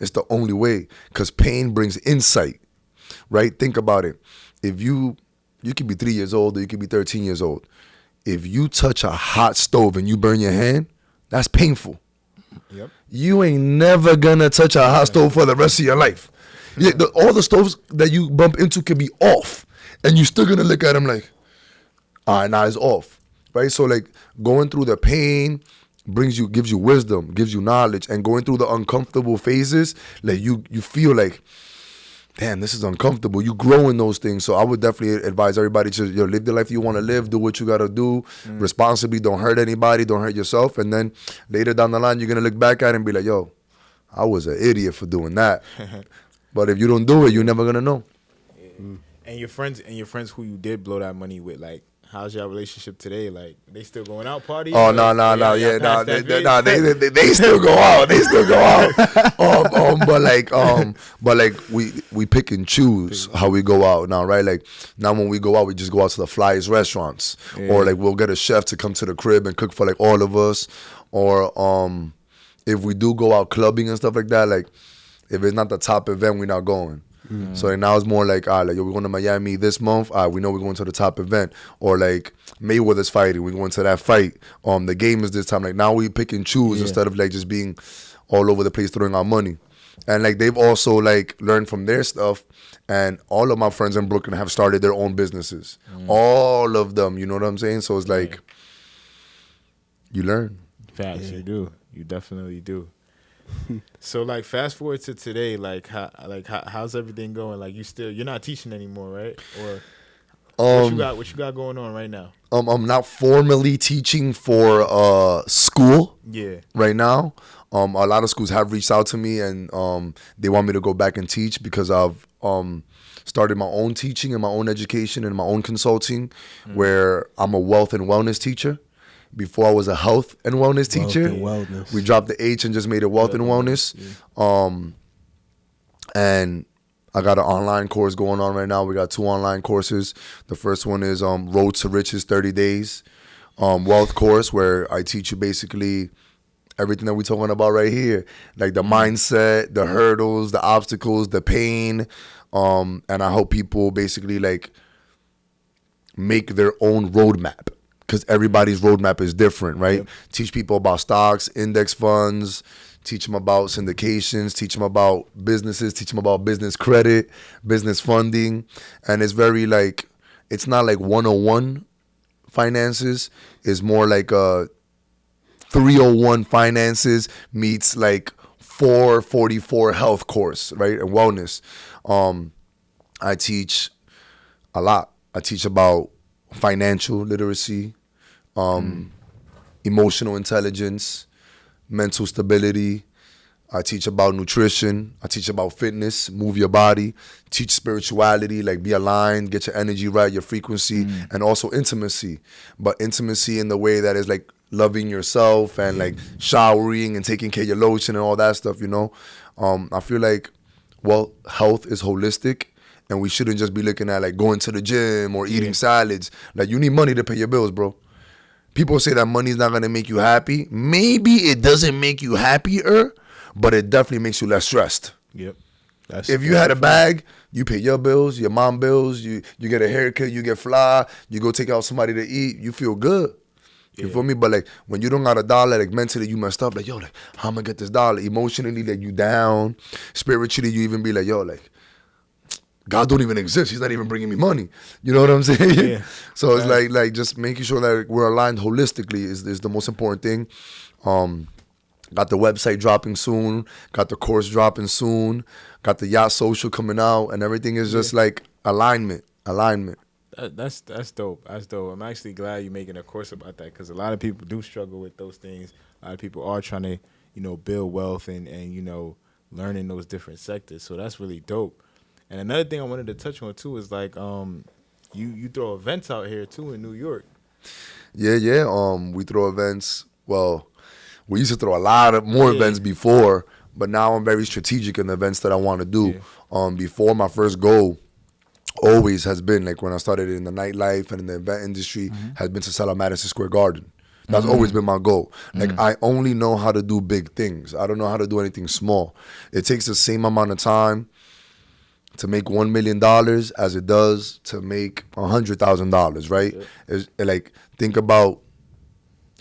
It's the only way, because pain brings insight, right? Think about it. If you could be 3 years old or you could be 13 years old. If you touch a hot stove and you burn your hand, that's painful. Yep. You ain't never gonna touch a hot stove for the rest of your life. Yeah, all the stoves that you bump into can be off, and you're still gonna look at them like, all right, now it's off, right? So like, going through the pain gives you wisdom, gives you knowledge, and going through the uncomfortable phases, like you feel like, damn, this is uncomfortable. You grow in those things. So I would definitely advise everybody to live the life you want to live, do what you got to do responsibly, don't hurt anybody, don't hurt yourself. And then later down the line, you're going to look back at it and be like, yo, I was an idiot for doing that. But if you don't do it, you're never going to know. And your friends who you did blow that money with, like, how's your relationship today? Like, they still going out partying? Oh, no, they still go out. They still go out. But like we pick and choose how we go out now, right? Like, now when we go out, we just go out to the flyest restaurants, or like we'll get a chef to come to the crib and cook for like all of us, or if we do go out clubbing and stuff like that, like if it's not the top event, we're not going. So like, now it's more like, all right, like, yo, we're going to Miami this month. All right, we know we're going to the top event. Or like Mayweather's fighting, we're going to that fight. The game is this time. Like, now we pick and choose instead of like just being all over the place throwing our money. And like, they've also like learned from their stuff. And all of my friends in Brooklyn have started their own businesses. All of them, you know what I'm saying? So it's like, you learn. Facts, you do. You definitely do. So like, fast forward to today, how's everything going? Like, you're not teaching anymore, right? Or what you got going on right now? I'm not formally teaching for school right now. A lot of schools have reached out to me, and they want me to go back and teach, because I've started my own teaching and my own education and my own consulting, where I'm a wealth and wellness teacher. Before I was a health and wellness teacher. And wellness. We dropped the H and just made it wealth and wellness. And I got an online course going on right now. We got 2 online courses. The first one is Road to Riches 30 Days wealth course, where I teach you basically everything that we're talking about right here. Like the mindset, the hurdles, the obstacles, the pain. And I help people basically like make their own roadmap. Because everybody's roadmap is different, right? Yep. Teach people about stocks, index funds, teach them about syndications, teach them about businesses, teach them about business credit, business funding. And it's very like, it's not like 101 finances. It's more like a 301 finances meets like 444 health course, right? And wellness. I teach a lot. I teach about financial literacy, emotional intelligence, mental stability. I teach about nutrition. I teach about fitness, move your body, teach spirituality, like be aligned, get your energy right, your frequency, and also intimacy. But intimacy in the way that is like loving yourself and like showering and taking care of your lotion and all that stuff, you know. I feel like, well, health is holistic. And we shouldn't just be looking at like going to the gym or eating salads. Like, you need money to pay your bills, bro. People say that money's not gonna make you happy. Maybe it doesn't make you happier, but it definitely makes you less stressed. Yep. If you had a bag, you pay your bills, your mom bills, you get a haircut, you get fly, you go take out somebody to eat, you feel good. You feel me? But like, when you don't got a dollar, like mentally you messed up. Like, yo, like, how am I gonna get this dollar? Emotionally, like, you down. Spiritually, you even be like, yo, like, God don't even exist. He's not even bringing me money. You know what I'm saying? Yeah. So it's like just making sure that we're aligned holistically is the most important thing. Got the website dropping soon. Got the course dropping soon. Got the Yacht Social coming out, and everything is just like alignment. That's dope. That's dope. I'm actually glad you're making a course about that, because a lot of people do struggle with those things. A lot of people are trying to, build wealth and learn in those different sectors. So that's really dope. And another thing I wanted to touch on too is like you throw events out here too in New York. Yeah. We throw events well, we used to throw a lot of more events before, but now I'm very strategic in the events that I want to do. Before, my first goal always has been, like when I started in the nightlife and in the event industry, has been to sell at Madison Square Garden. That's always been my goal. Like, I only know how to do big things. I don't know how to do anything small. It takes the same amount of time to make $1 million as it does to make $100,000, right? It's, like, think about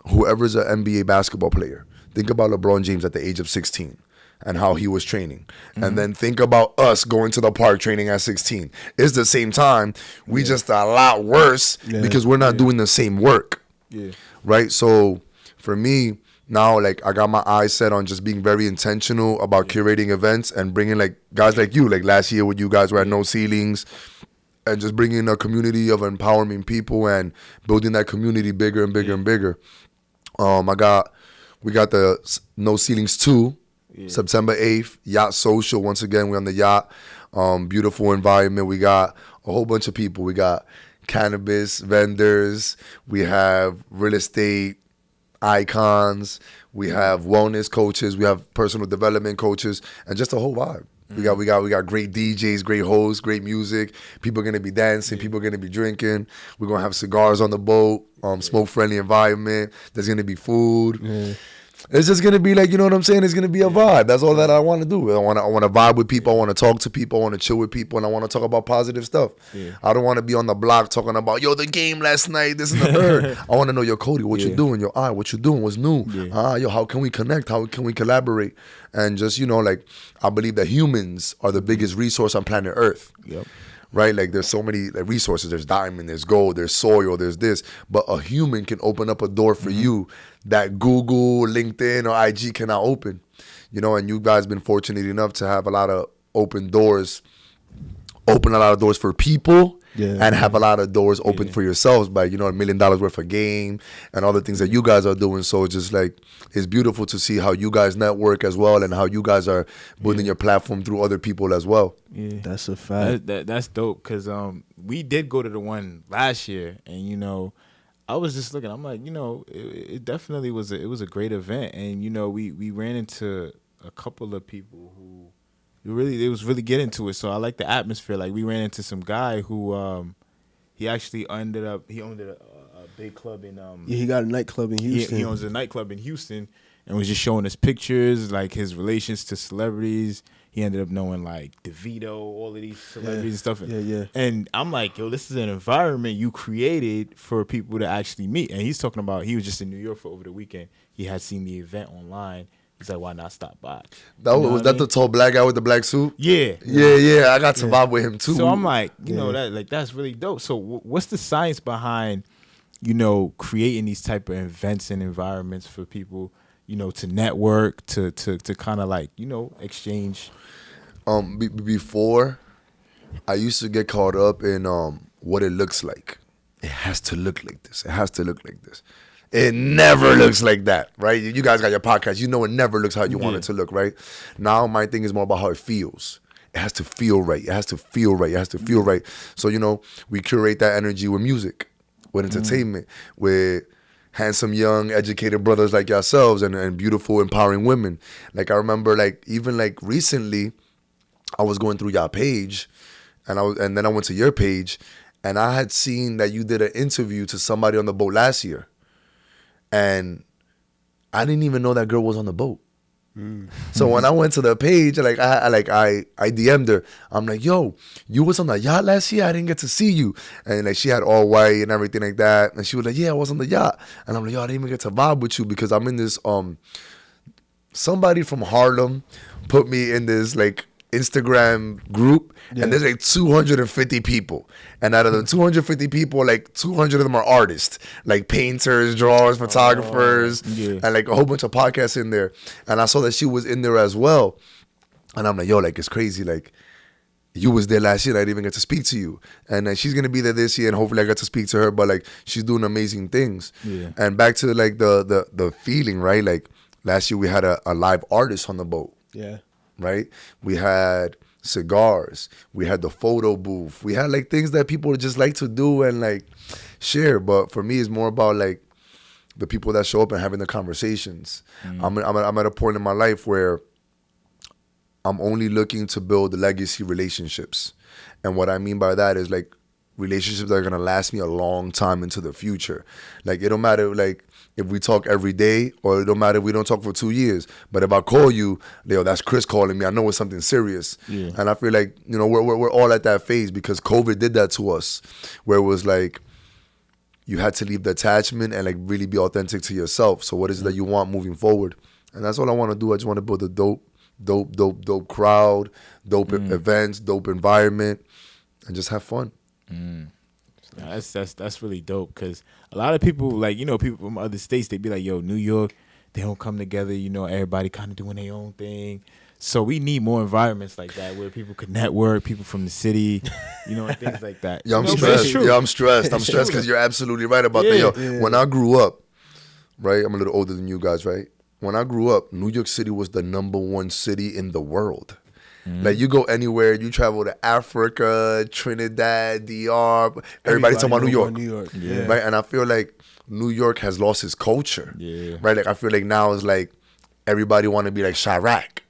whoever's an NBA basketball player. Think about LeBron James at the age of 16 and how he was training. And then think about us going to the park training at 16. It's the same time. We just a lot worse because we're not doing the same work. Right? So for me, now, like, I got my eyes set on just being very intentional about curating events and bringing, like, guys like you, like last year when you guys were at No Ceilings, and just bringing a community of empowering people and building that community bigger and bigger and bigger. We got the No Ceilings 2, September 8th, Yacht Social. Once again, we're on the yacht. Beautiful environment. We got a whole bunch of people. We got cannabis vendors. We have real estate icons. We have wellness coaches. We have personal development coaches, and just a whole vibe. We got great DJs, great hosts, great music. People are gonna be dancing. People are gonna be drinking. We're gonna have cigars on the boat. Smoke friendly environment. There's gonna be food. It's just gonna be like, you know what I'm saying? It's gonna be a vibe. That's all that I want to do. I want to vibe with people. I want to talk to people. I want to chill with people, and I want to talk about positive stuff. I don't want to be on the block talking about, yo, the game last night, this and the third. I want to know, yo, Cody, what you doing? Yo, what you doing? What's new? Yo, how can we connect? How can we collaborate? And just, you know, like, I believe that humans are the biggest resource on planet Earth. Right? Like, there's so many, like, resources. There's diamond, there's gold, there's soil, there's this. But a human can open up a door for you that Google, LinkedIn, or IG cannot open. You know, and you guys been fortunate enough to have a lot of open a lot of doors for people, and have a lot of doors open for yourselves by, you know, $1 million worth of game and all the things that you guys are doing. So it's just like, it's beautiful to see how you guys network as well, and how you guys are building your platform through other people as well. That's a fact. That's dope, because we did go to the one last year, and, you know, I was just looking, I'm like, you know, it definitely was a great event, and, you know, we ran into a couple of people who they was really getting to it. So I like the atmosphere. Like, we ran into some guy who he actually he owned a big club in he got a nightclub in Houston. He owns a nightclub in Houston, and was just showing us pictures, like his relations to celebrities. He ended up knowing, like, DeVito, all of these celebrities and stuff. And I'm like, yo, this is an environment you created for people to actually meet. And he's talking about, he was just in New York for over the weekend. He had seen the event online. He's like, why not stop by? Was that the tall black guy with the black suit? Yeah. I got to vibe with him too. So I'm like, you know, that's really dope. So what's the science behind, you know, creating these type of events and environments for people, you know, to network, to kind of, like, you know, exchange? Before, I used to get caught up in what it looks like. It has to look like this. It has to look like this. It never looks like that, right? You guys got your podcast. You know it never looks how you want it to look, right? Now my thing is more about how it feels. It has to feel right. It has to feel right. It has to feel right. So, you know, we curate that energy with music, with entertainment, with handsome, young, educated brothers like yourselves, and beautiful, empowering women. Like, I remember, like, even, like, recently, I was going through your page, and then I went to your page, and I had seen that you did an interview to somebody on the boat last year. And I didn't even know that girl was on the boat. So when I went to the page, like, I DM'd her. I'm like, yo, you was on the yacht last year? I didn't get to see you. And, like, she had all white and everything like that. And she was like, yeah, I was on the yacht. And I'm like, yo, I didn't even get to vibe with you because I'm in this, somebody from Harlem put me in this, like, Instagram group, and there's like 250 people, and out of the 250 people, like 200 of them are artists, like painters, drawers, photographers, and like a whole bunch of podcasts in there. And I saw that she was in there as well, and I'm like, yo, like, it's crazy, like, you was there last year, I didn't even get to speak to you, and she's gonna be there this year, and hopefully I get to speak to her. But, like, she's doing amazing things. And back to, like, the feeling, right? Like, last year we had a live artist on the boat. Right? We had cigars. We had the photo booth. We had, like, things that people just like to do and, like, share. But for me, it's more about, like, the people that show up and having the conversations. I'm at a point in my life where I'm only looking to build legacy relationships. And what I mean by that is like relationships that are gonna last me a long time into the future. Like it don't matter like if we talk every day, or it don't matter if we don't talk for 2 years. But if I call you, yo, that's Chris calling me, I know it's something serious. Yeah. And I feel like, you know, we're all at that phase because COVID did that to us, where it was like you had to leave the attachment and like really be authentic to yourself. So what is it that you want moving forward? And that's all I want to do. I just want to build a dope crowd, dope events, dope environment, and just have fun. That's really dope, because a lot of people, like, you know, people from other states, they be like, yo, New York, they don't come together, you know, everybody kind of doing their own thing. So we need more environments like that where people could network, people from the city, you know, and things like that. Yeah, I'm You know, but stressed. it's true. Yeah, I'm stressed. I'm stressed because you're absolutely right about that. Yo, when I grew up, right, I'm a little older than you guys, right? When I grew up, New York City was the #1 city in the world. Like you go anywhere, you travel to Africa, Trinidad, DR, everybody talking about New York. Yeah. Right? And I feel like New York has lost its culture. Yeah. Right? Like I feel like now it's like everybody want to be like Chirac.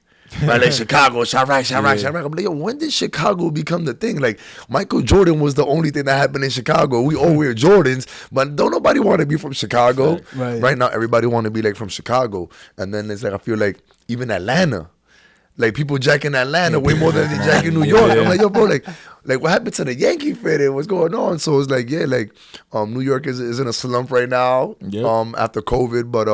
Right? Like Chicago, Chirac. I'm like, yo, when did Chicago become the thing? Like Michael Jordan was the only thing that happened in Chicago. We all wear Jordans, but don't nobody want to be from Chicago. Right now, everybody want to be like from Chicago. And then it's like, I feel like even Atlanta, like people jacking Atlanta way more than they jacking New York. I'm like, yo, bro, like what happened to the Yankee fan? What's going on? So it's like, yeah, like New York is in a slump right now. After COVID, but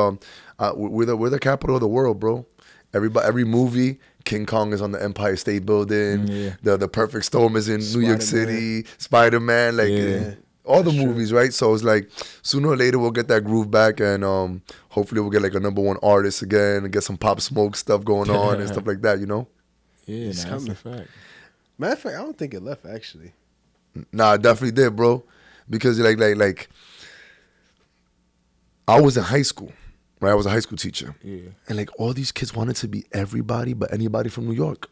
we're the capital of the world, bro. Every movie, King Kong is on the Empire State Building. The Perfect Storm is in New York City. Spider-Man, like all the movies, right? So it's like sooner or later we'll get that groove back, and hopefully we'll get like a #1 artist again and get some Pop Smoke stuff going on and stuff like that, you know? Yeah, that's a fact. Matter of fact, I don't think it left actually. Nah, it definitely did, bro. Because like I was in high school. Right, I was a high school teacher, and like all these kids wanted to be everybody but anybody from New York.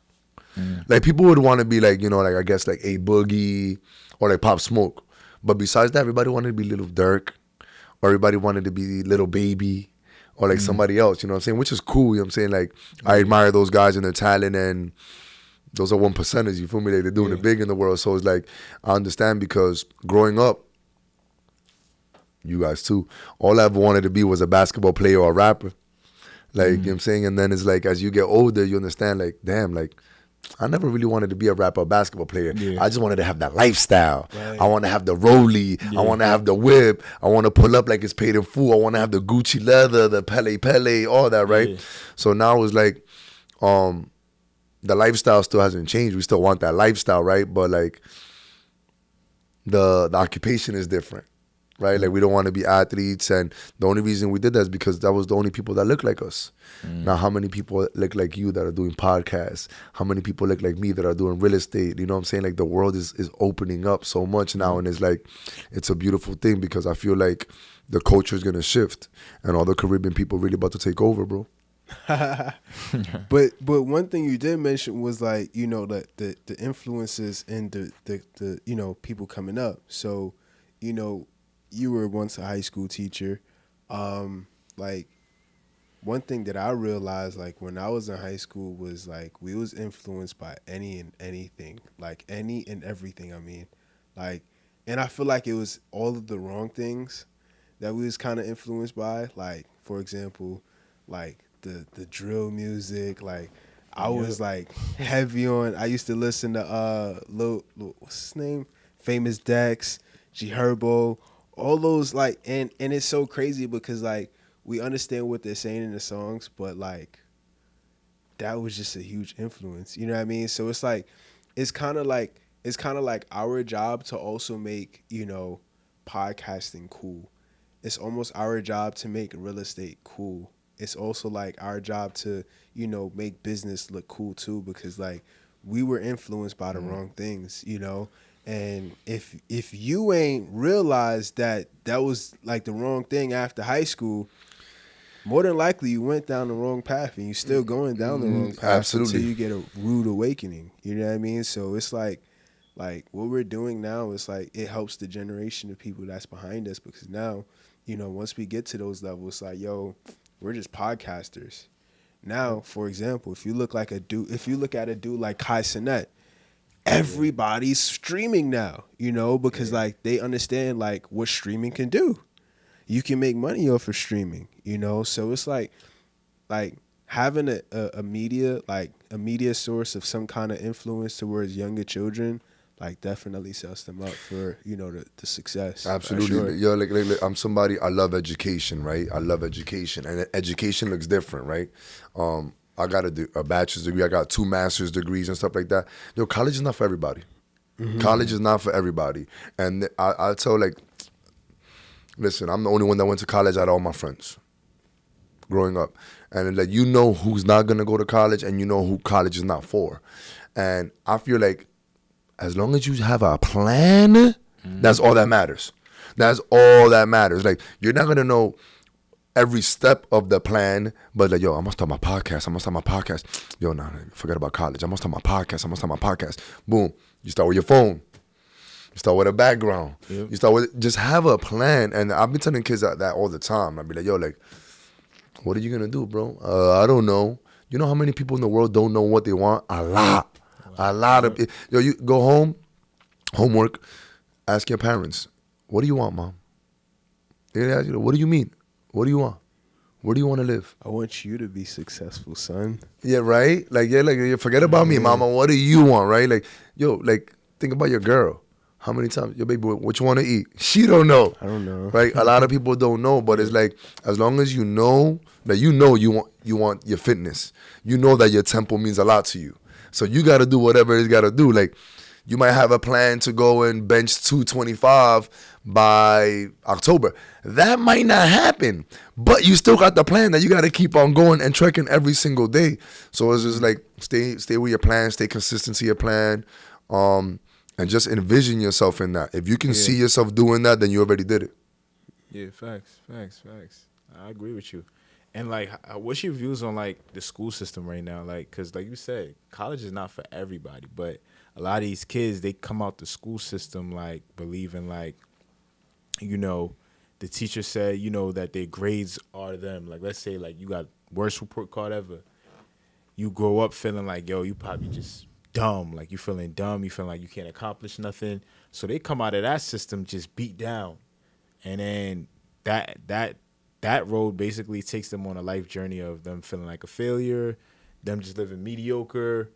Like people would want to be like, you know, like I guess like A Boogie or like Pop Smoke, but besides that, everybody wanted to be Little Dirk, or everybody wanted to be Little Baby, or like somebody else. You know what I'm saying? Which is cool. You know what I'm saying? Like I admire those guys and their talent, and those are 1%ers. You feel me? Like, they're doing it big in the world. So it's like I understand, because growing up, you guys too, all I ever wanted to be was a basketball player or a rapper. Like, you know what I'm saying? And then it's like, as you get older, you understand, like, damn, like, I never really wanted to be a rapper or basketball player. I just wanted to have that lifestyle. I want to have the rollie. I want to have the whip. I want to pull up like it's paid in full. I want to have the Gucci leather, the Pele, all that, right? So now it's like, the lifestyle still hasn't changed. We still want that lifestyle, right? But like, the occupation is different. Right, like we don't want to be athletes, and the only reason we did that is because that was the only people that look like us. Now, how many people look like you that are doing podcasts? How many people look like me that are doing real estate? You know what I'm saying? Like the world is opening up so much now, and it's like, it's a beautiful thing, because I feel like the culture is gonna shift, and all the Caribbean people really about to take over, bro. But one thing you did mention was like, you know, the influences and the you know, people coming up. So, you know, you were once a high school teacher. Like one thing that I realized, like when I was in high school, was like we was influenced by any and anything, like any and everything. I mean, like, and I feel like it was all of the wrong things that we was kind of influenced by. Like, for example, like the drill music. Like I was like heavy on. I used to listen to what's his name, Famous Dex, G Herbo. All those, like, and it's so crazy because like we understand what they're saying in the songs, but like that was just a huge influence. You know what I mean? So it's like it's kind of like our job to also make, you know, podcasting cool. It's almost our job to make real estate cool. It's also like our job to, you know, make business look cool too, because like we were influenced by the wrong things, you know. And if you ain't realized that was like the wrong thing after high school, more than likely you went down the wrong path, and you still going down the wrong path until you get a rude awakening. You know what I mean? So it's like what we're doing now is like it helps the generation of people that's behind us, because now once we get to those levels, like, yo, we're just podcasters. Now, for example, if you look at a dude like Kai Cenat, everybody's streaming now, because like they understand like what streaming can do. You can make money off of streaming, So it's like having a media source of some kind of influence towards younger children, like definitely sets them up for the success. Absolutely. Sure. Yo, like I'm somebody, I love education, right? I love education, and education looks different, right? I got a bachelor's degree, I got 2 master's degrees and stuff like that. Yo, college is not for everybody. Mm-hmm. College is not for everybody. And I tell, like, listen, I'm the only one that went to college out of all my friends growing up. And like, who's not gonna go to college, and who college is not for. And I feel like as long as you have a plan, that's all that matters. That's all that matters. Like, you're not gonna know every step of the plan, but like, yo, I must start my podcast. Yo, nah, forget about college. I must start my podcast. Boom. You start with your phone. You start with a background. Yep. You start with, just have a plan. And I've been telling kids that all the time. I'd be like, yo, like, what are you gonna do, bro? I don't know. You know how many people in the world don't know what they want? A lot. A lot of people. Yo, you go home, homework, ask your parents, what do you want, mom? They ask you, what do you mean? What do you want? Where do you want to live? I want you to be successful, son. Yeah, right? Like, forget about me, mama. What do you want, right? Like, yo, like, think about your girl. How many times, yo, baby, what you want to eat? She don't know. I don't know. Right? A lot of people don't know, but it's like, as long as you know that you want your fitness. You know that your temple means a lot to you. So you got to do whatever it's got to do. Like, you might have a plan to go and bench 225 by October. That might not happen, but you still got the plan that you got to keep on going and trekking every single day. So it's just like, stay with your plan, stay consistent to your plan, and just envision yourself in that. If you can see yourself doing that, then you already did it. Yeah, facts. I agree with you. And like, what's your views on like the school system right now? Like, cause like you said, college is not for everybody, but a lot of these kids, they come out the school system like believing like, the teacher said, that their grades are them. Like, let's say like you got worst report card ever. You grow up feeling like, yo, you probably just dumb. Like, you feeling dumb. You feeling like you can't accomplish nothing. So they come out of that system just beat down, and then that road basically takes them on a life journey of them feeling like a failure, them just living mediocre.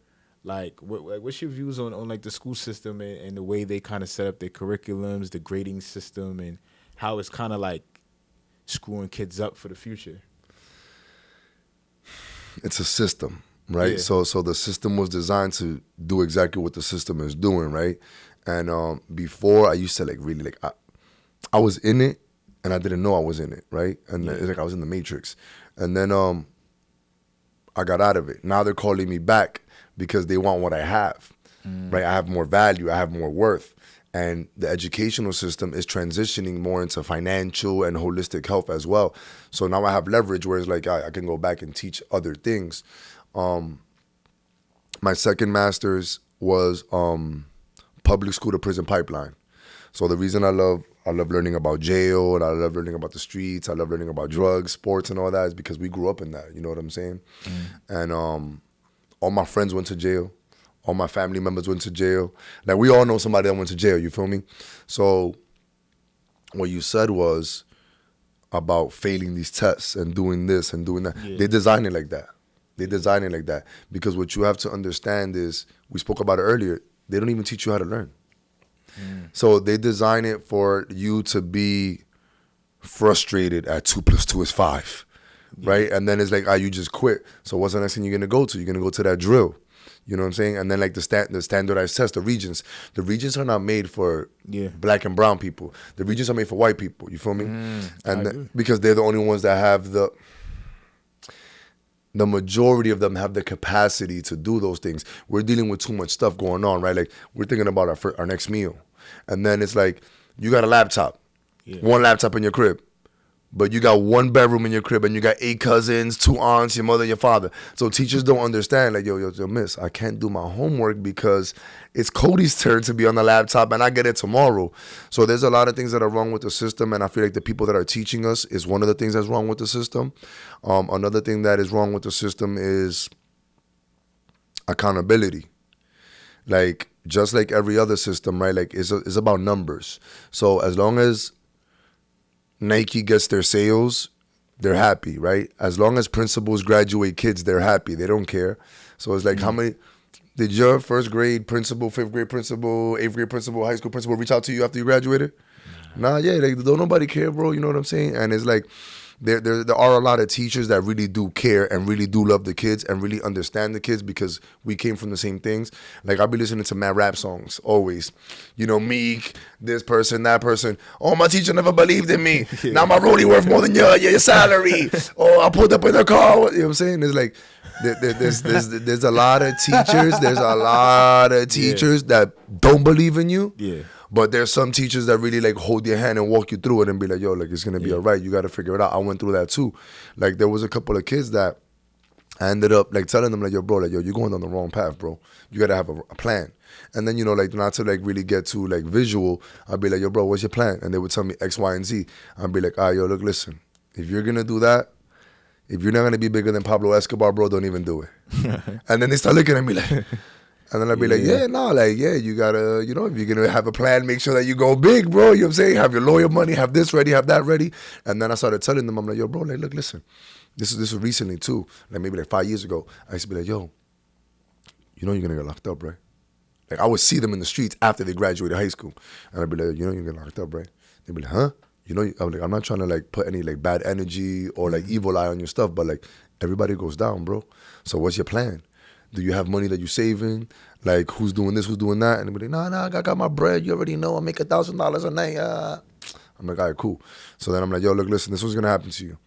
Like, what's your views on like the school system and the way they kind of set up their curriculums, the grading system, and how it's kind of like screwing kids up for the future? It's a system, right? Yeah. So the system was designed to do exactly what the system is doing, right? And before, I used to like really like I was in it, and I didn't know I was in it, right? And it's like I was in the Matrix. And then I got out of it. Now they're calling me back because they want what I have, right? I have more value, I have more worth. And the educational system is transitioning more into financial and holistic health as well. So now I have leverage where it's like I can go back and teach other things. My second master's was public school to prison pipeline. So the reason I love learning about jail, and I love learning about the streets, I love learning about drugs, sports, and all that is because we grew up in that. You know what I'm saying? And all my friends went to jail. All my family members went to jail. Like, we all know somebody that went to jail, you feel me? So what you said was about failing these tests and doing this and doing that. Yeah. They design it like that. Because what you have to understand is, we spoke about it earlier, they don't even teach you how to learn. So they design it for you to be frustrated at 2 + 2 is 5, right? And then it's like, you just quit. So what's the next thing you're going to go to? You're going to go to that drill. You know what I'm saying? And then like the standardized test, the regions are not made for black and brown people. The regions are made for white people. You feel me? And because they're the only ones that have the majority of them have the capacity to do those things. We're dealing with too much stuff going on, right? Like, we're thinking about our next meal. And then it's like, you got a laptop, one laptop in your crib, but you got one bedroom in your crib and you got 8 cousins, 2 aunts, your mother, your father. So teachers don't understand, like, yo, miss, I can't do my homework because it's Cody's turn to be on the laptop and I get it tomorrow. So there's a lot of things that are wrong with the system, and I feel like the people that are teaching us is one of the things that's wrong with the system. Another thing that is wrong with the system is accountability. Like, just like every other system, right? Like, it's about numbers. So as long as Nike gets their sales, they're happy, right? As long as principals graduate kids, they're happy. They don't care. So it's like, how many did your first grade principal, 5th grade principal, 8th grade principal, high school principal reach out to you after you graduated? Nah, yeah, like, don't nobody care, bro. You know what I'm saying? And it's like, there are a lot of teachers that really do care and really do love the kids and really understand the kids because we came from the same things. Like, I'll be listening to mad rap songs always. You know, Meek, this person, that person. Oh, my teacher never believed in me. Now my roadie worth more than your salary. Oh, I pulled up in the car. You know what I'm saying? It's like, there's a lot of teachers. There's a lot of teachers that don't believe in you. Yeah. But there's some teachers that really like hold your hand and walk you through it and be like, yo, like, it's gonna be all right. You gotta figure it out. I went through that too. Like, there was a couple of kids that I ended up like telling them, like, yo, bro, like, yo, you're going down the wrong path, bro. You gotta have a plan. And then, you know, like, not to like really get too like visual, I'd be like, yo, bro, what's your plan? And they would tell me X, Y, and Z. I'd be like, yo, look, listen, if you're gonna do that, if you're not gonna be bigger than Pablo Escobar, bro, don't even do it. And then they start looking at me like, and then I'd be like, you gotta, you know, if you're gonna have a plan, make sure that you go big, bro. You know what I'm saying? Have your lawyer money, have this ready, have that ready. And then I started telling them, I'm like, yo, bro, like, look, listen, this was recently too, like maybe like 5 years ago. I used to be like, yo, you know you're gonna get locked up, right? Like, I would see them in the streets after they graduated high school, and I'd be like, you know you're gonna get locked up, right? They'd be like, huh? You know, I'm like, I'm not trying to like put any like bad energy or like evil eye on your stuff, but like, everybody goes down, bro. So what's your plan? Do you have money that you're saving? Like, who's doing this, who's doing that? And they'd be like, nah, I got my bread. You already know I make $1,000 a night. I'm like, all right, cool. So then I'm like, yo, look, listen, this is what's gonna happen to you.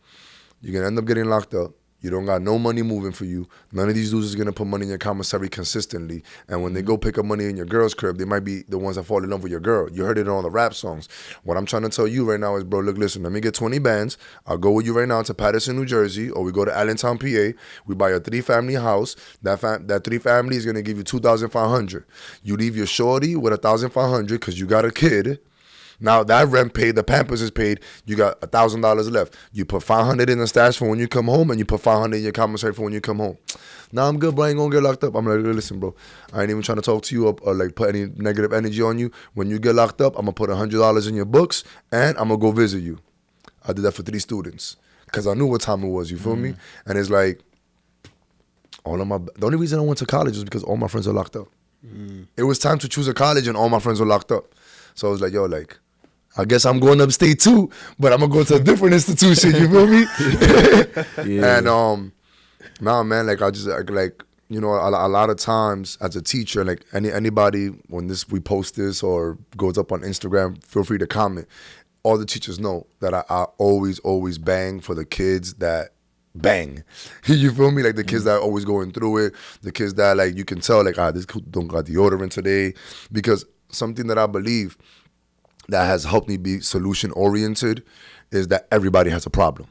You're gonna end up getting locked up. You don't got no money moving for you. None of these dudes is gonna put money in your commissary consistently. And when they go pick up money in your girl's crib, they might be the ones that fall in love with your girl. You heard it in all the rap songs. What I'm trying to tell you right now is, bro, look, listen, let me get 20 bands. I'll go with you right now to Patterson, New Jersey, or we go to Allentown, PA. We buy a 3-family house. That 3-family is gonna give you $2,500. You leave your shorty with $1,500 because you got a kid. Now that rent paid, the Pampers is paid, you got $1,000 left. You put $500 in the stash for when you come home, and you put $500 in your commissary for when you come home. Now I'm good, bro. I ain't gonna get locked up. I'm like, listen, bro, I ain't even trying to talk to you up or like put any negative energy on you. When you get locked up, I'm gonna put $100 in your books, and I'm gonna go visit you. I did that for 3 students because I knew what time it was. You feel me? And it's like, the only reason I went to college was because all my friends are locked up. It was time to choose a college, and all my friends were locked up. So I was like, yo, like, I guess I'm going upstate too, but I'm gonna go to a different institution. You feel me? And nah, man, like, I just like, you know, a lot of times as a teacher, like anybody when we post this or goes up on Instagram, feel free to comment. All the teachers know that I always bang for the kids that bang. You feel me? Like the kids that are always going through it, the kids that like you can tell like, this kid don't got deodorant today, because something that I believe that has helped me be solution-oriented is that everybody has a problem.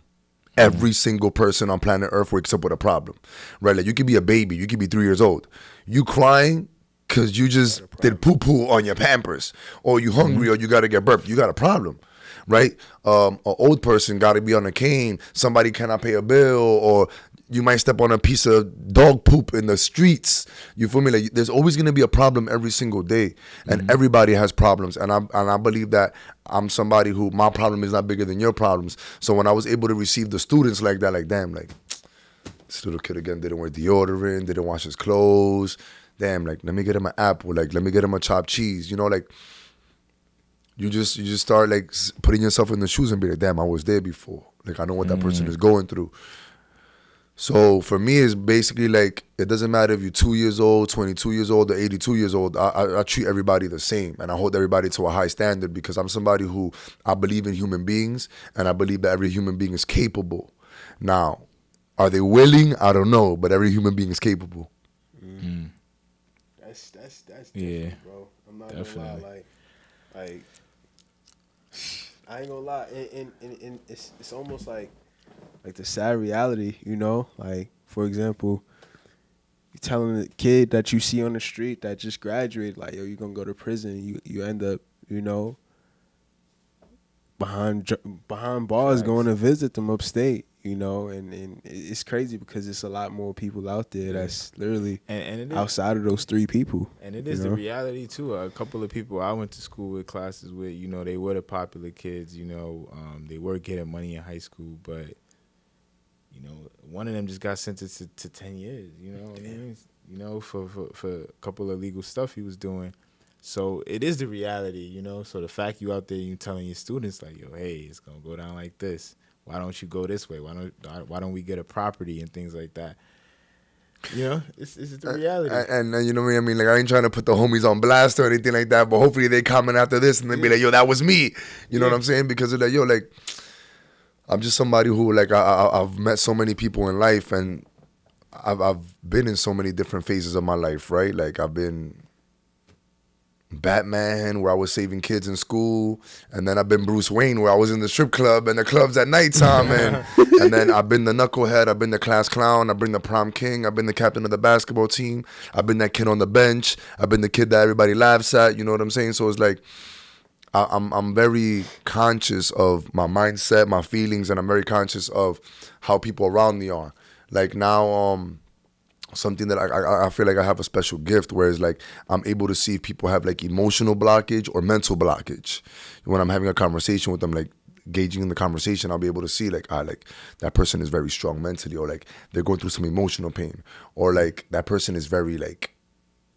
Every single person on planet Earth wakes up with a problem, right? Like, you could be a baby, you could be 3 years old. You crying because you just did poo-poo on your Pampers, or you hungry, or you got to get burped. You got a problem, right? An old person got to be on a cane. Somebody cannot pay a bill, or you might step on a piece of dog poop in the streets. You feel me? Like, there's always gonna be a problem every single day, and everybody has problems. And I believe that I'm somebody who, my problem is not bigger than your problems. So when I was able to receive the students like that, like, damn, like, this little kid again didn't wear deodorant, didn't wash his clothes. Damn, like, let me get him an apple. Like, let me get him a chopped cheese. You know, like, you just start like putting yourself in the shoes and be like, damn, I was there before. Like, I know what that person is going through. So for me, it's basically like, it doesn't matter if you're 2 years old, 22 years old, or 82 years old. I treat everybody the same, and I hold everybody to a high standard, because I'm somebody who, I believe in human beings, and I believe that every human being is capable. Now, are they willing? I don't know, but every human being is capable. That's yeah, bro. I'm not definitely gonna lie, like I ain't gonna lie, and it's almost like the sad reality, you know. Like for example, you telling the kid that you see on the street that just graduated, like yo, you gonna go to prison. You end up, you know, behind bars Facts. going to visit them upstate, you know, and it's crazy because it's a lot more people out there that's literally And it is, outside of those three people. and it you is the know? reality too. A couple of people I went to school with, classes with, you know, they were the popular kids. You know, they were getting money in high school, but you know, one of them just got sentenced to 10 years. You know what I mean? You know, for a couple of illegal stuff he was doing. So it is the reality, you know. So the fact you out there, you telling your students like, yo, hey, it's gonna go down like this. Why don't you go this way? Why don't we get a property and things like that? You know, it's the reality. And you know what I mean? Like, I ain't trying to put the homies on blast or anything like that, but hopefully they comment after this and they be like, yo, that was me. You know what I'm saying? Because of that, yo, like, I'm just somebody who, like, I've met so many people in life, and I've been in so many different phases of my life, right? Like, I've been Batman, where I was saving kids in school, and then I've been Bruce Wayne, where I was in the strip club and the clubs at nighttime, and then I've been the knucklehead, I've been the class clown, I've been the prom king, I've been the captain of the basketball team, I've been that kid on the bench, I've been the kid that everybody laughs at. You know what I'm saying? So it's like I'm very conscious of my mindset, my feelings, and I'm very conscious of how people around me are. Like now, something that I feel like I have a special gift, where it's like I'm able to see if people have like emotional blockage or mental blockage. When I'm having a conversation with them, like gauging in the conversation, I'll be able to see like, like that person is very strong mentally, or like they're going through some emotional pain, or like that person is very like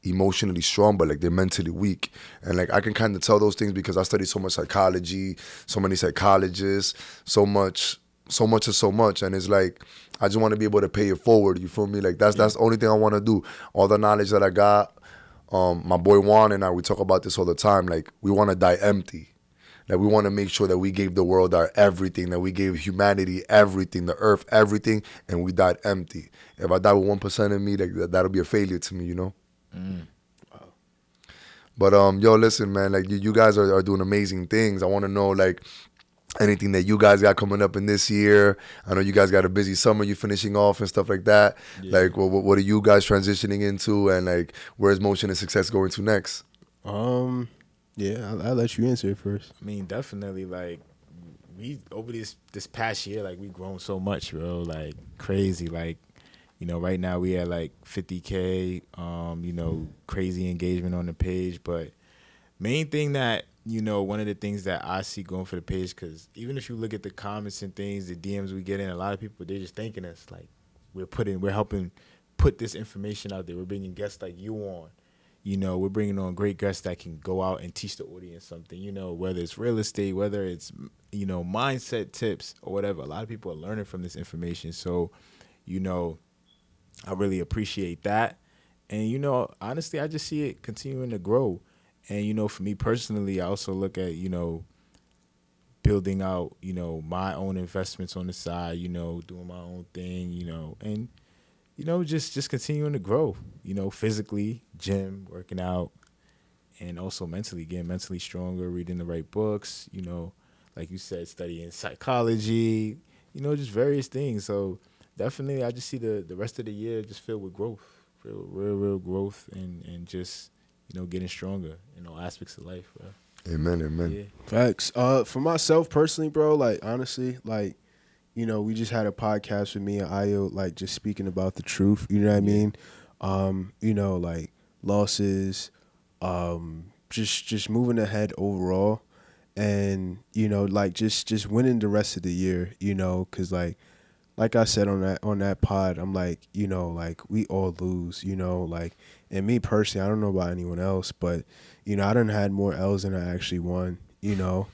emotionally strong but like they're mentally weak. And like I can kind of tell those things because I studied so much psychology, so many psychologists, so much, and it's like I just want to be able to pay it forward. You feel me? Like that's the only thing I want to do. All the knowledge that I got, my boy Juan and I, we talk about this all the time. Like we want to die empty. Like we want to make sure that we gave the world our everything, that we gave humanity everything, the earth everything, and we died empty. If I die with 1% of me, like that'll be a failure to me, you know. Wow. But yo, listen, man, like you guys are doing amazing things. I want to know like anything that you guys got coming up in this year. I know you guys got a busy summer, you finishing off and stuff like that. Like what are you guys transitioning into, and like where's Motion and Success going to next? Yeah, I'll let you answer it first. I mean, definitely, like, we, over this past year, like, we've grown so much, bro, like, crazy, like, you know, right now we at, like, 50K, you know, crazy engagement on the page, but main thing that, you know, one of the things that I see going for the page, because even if you look at the comments and things, the DMs we get in, a lot of people, they're just thanking us, like, we're helping put this information out there, we're bringing guests like you on. You know, we're bringing on great guests that can go out and teach the audience something, you know, whether it's real estate, whether it's, you know, mindset tips or whatever. A lot of people are learning from this information. So, you know, I really appreciate that. And, you know, honestly, I just see it continuing to grow. And, you know, for me personally, I also look at, you know, building out, you know, my own investments on the side, you know, doing my own thing, you know, and, you know, just continuing to grow, you know, physically, gym, working out, and also mentally, getting mentally stronger, reading the right books, you know, like you said, studying psychology, you know, just various things. So definitely I just see the rest of the year just filled with growth, real growth, and just, you know, getting stronger in all aspects of life, bro. Amen. Yeah. Facts. For myself personally, bro, like honestly, like, you know, we just had a podcast with me and Ayo, like just speaking about the truth. You know what I mean? You know, like losses, just moving ahead overall, and you know, like just winning the rest of the year. You know, because like I said on that pod, I'm like, you know, like we all lose. You know, like, and me personally, I don't know about anyone else, but you know, I done had more L's than I actually won. You know.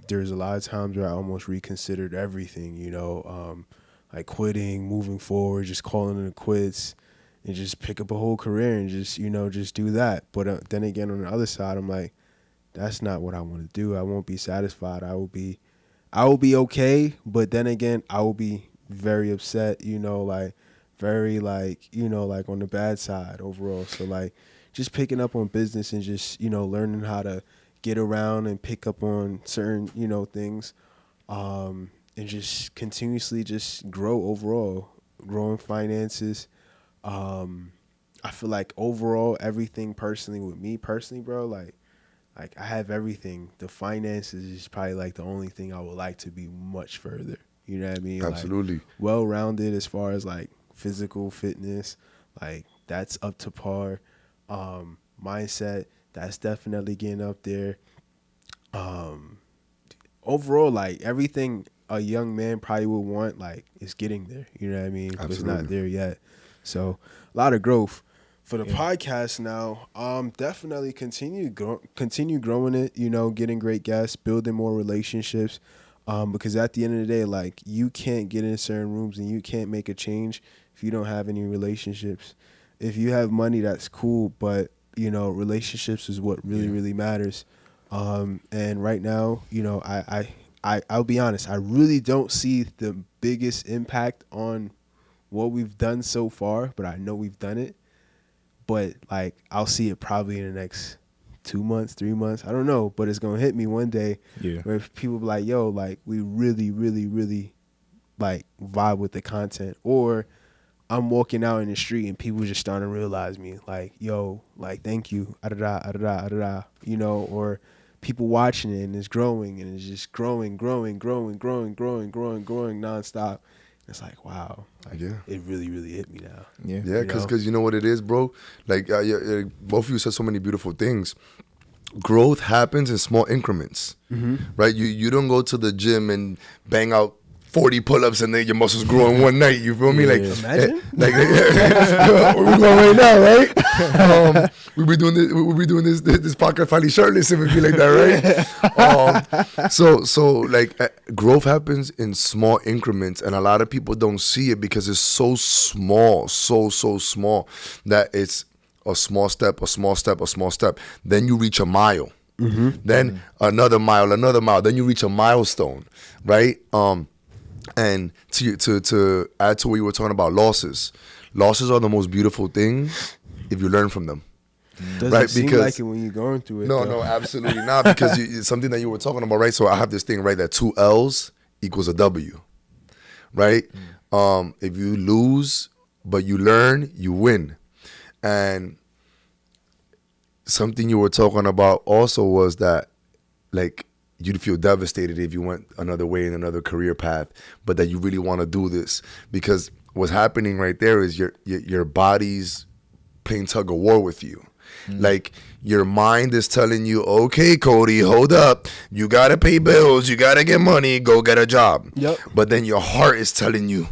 There's a lot of times where I almost reconsidered everything, you know, like quitting, moving forward, just calling it quits, and just pick up a whole career and just, you know, just do that. But then again, on the other side, I'm like, that's not what I want to do. I won't be satisfied. I will be okay, but then again, I will be very upset, you know, like very like, you know, like on the bad side overall. So like just picking up on business and just, you know, learning how to get around and pick up on certain, you know, things, and just continuously just grow overall, growing finances. I feel like overall everything personally with me personally, bro, like I have everything. The finances is probably like the only thing I would like to be much further. You know what I mean? Absolutely. Like, well-rounded as far as like physical fitness, like that's up to par. Mindset, that's definitely getting up there. Overall, like everything a young man probably would want, like, is getting there. You know what I mean? But it's not there yet. So a lot of growth. For the podcast now, definitely continue growing it, you know, getting great guests, building more relationships, because at the end of the day, like, you can't get in certain rooms and you can't make a change if you don't have any relationships. If you have money, that's cool, but, you know, relationships is what really matters. And right now, you know, I'll be honest, I really don't see the biggest impact on what we've done so far, but I know we've done it. But, like, I'll see it probably in the next 2 months, 3 months. I don't know, but it's going to hit me one day where people be like, yo, like, we really, like, vibe with the content. Or I'm walking out in the street and people just starting to realize me, like, yo, like, thank you, you know, or people watching it and it's growing and it's just growing nonstop. It's like, wow, like, it really hit me now. Yeah, because you know what it is, bro? Like, both of you said so many beautiful things. Growth happens in small increments, right? You don't go to the gym and bang out 40 pull-ups and then your muscles grow in one night. You feel me? Like, imagine. Like, we're going right now, right? We be doing this podcast finally shirtless if it be like that, right? So like, growth happens in small increments, and a lot of people don't see it because it's so small, so small that it's a small step, a small step, a small step. Then you reach a mile. Then another mile. Then you reach a milestone, right? And to add to what you were talking about, losses are the most beautiful thing if you learn from them. Doesn't seem like it when you're going through it. No, absolutely not. Because it's something that you were talking about, right? So I have this thing, right, that 2 L's equals a W, right? If you lose but you learn, you win. And something you were talking about also was that, like, you'd feel devastated if you went another way in another career path, but that you really want to do this. Because what's happening right there is your body's playing tug of war with you. Like, your mind is telling you, okay, Cody, hold up. You got to pay bills. You got to get money. Go get a job. Yep. But then your heart is telling you,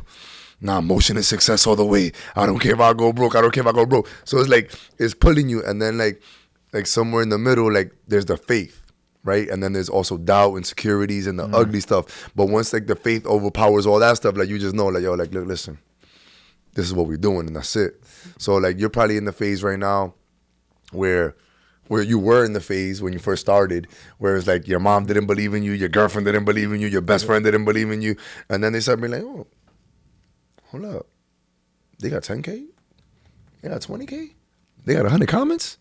nah, motion is success all the way. I don't care if I go broke. So it's like, it's pulling you. And then like somewhere in the middle, like, there's the faith. Right? And then there's also doubt, insecurities, and the ugly stuff. But once, like, the faith overpowers all that stuff, like, you just know, like, yo, like, look, listen, this is what we're doing, and that's it. So, like, you're probably in the phase right now where you were in the phase when you first started, where it's like your mom didn't believe in you, your girlfriend didn't believe in you, your best friend didn't believe in you. And then they started being like, oh, hold up. They got 10K? They got 20K? They got 100 comments?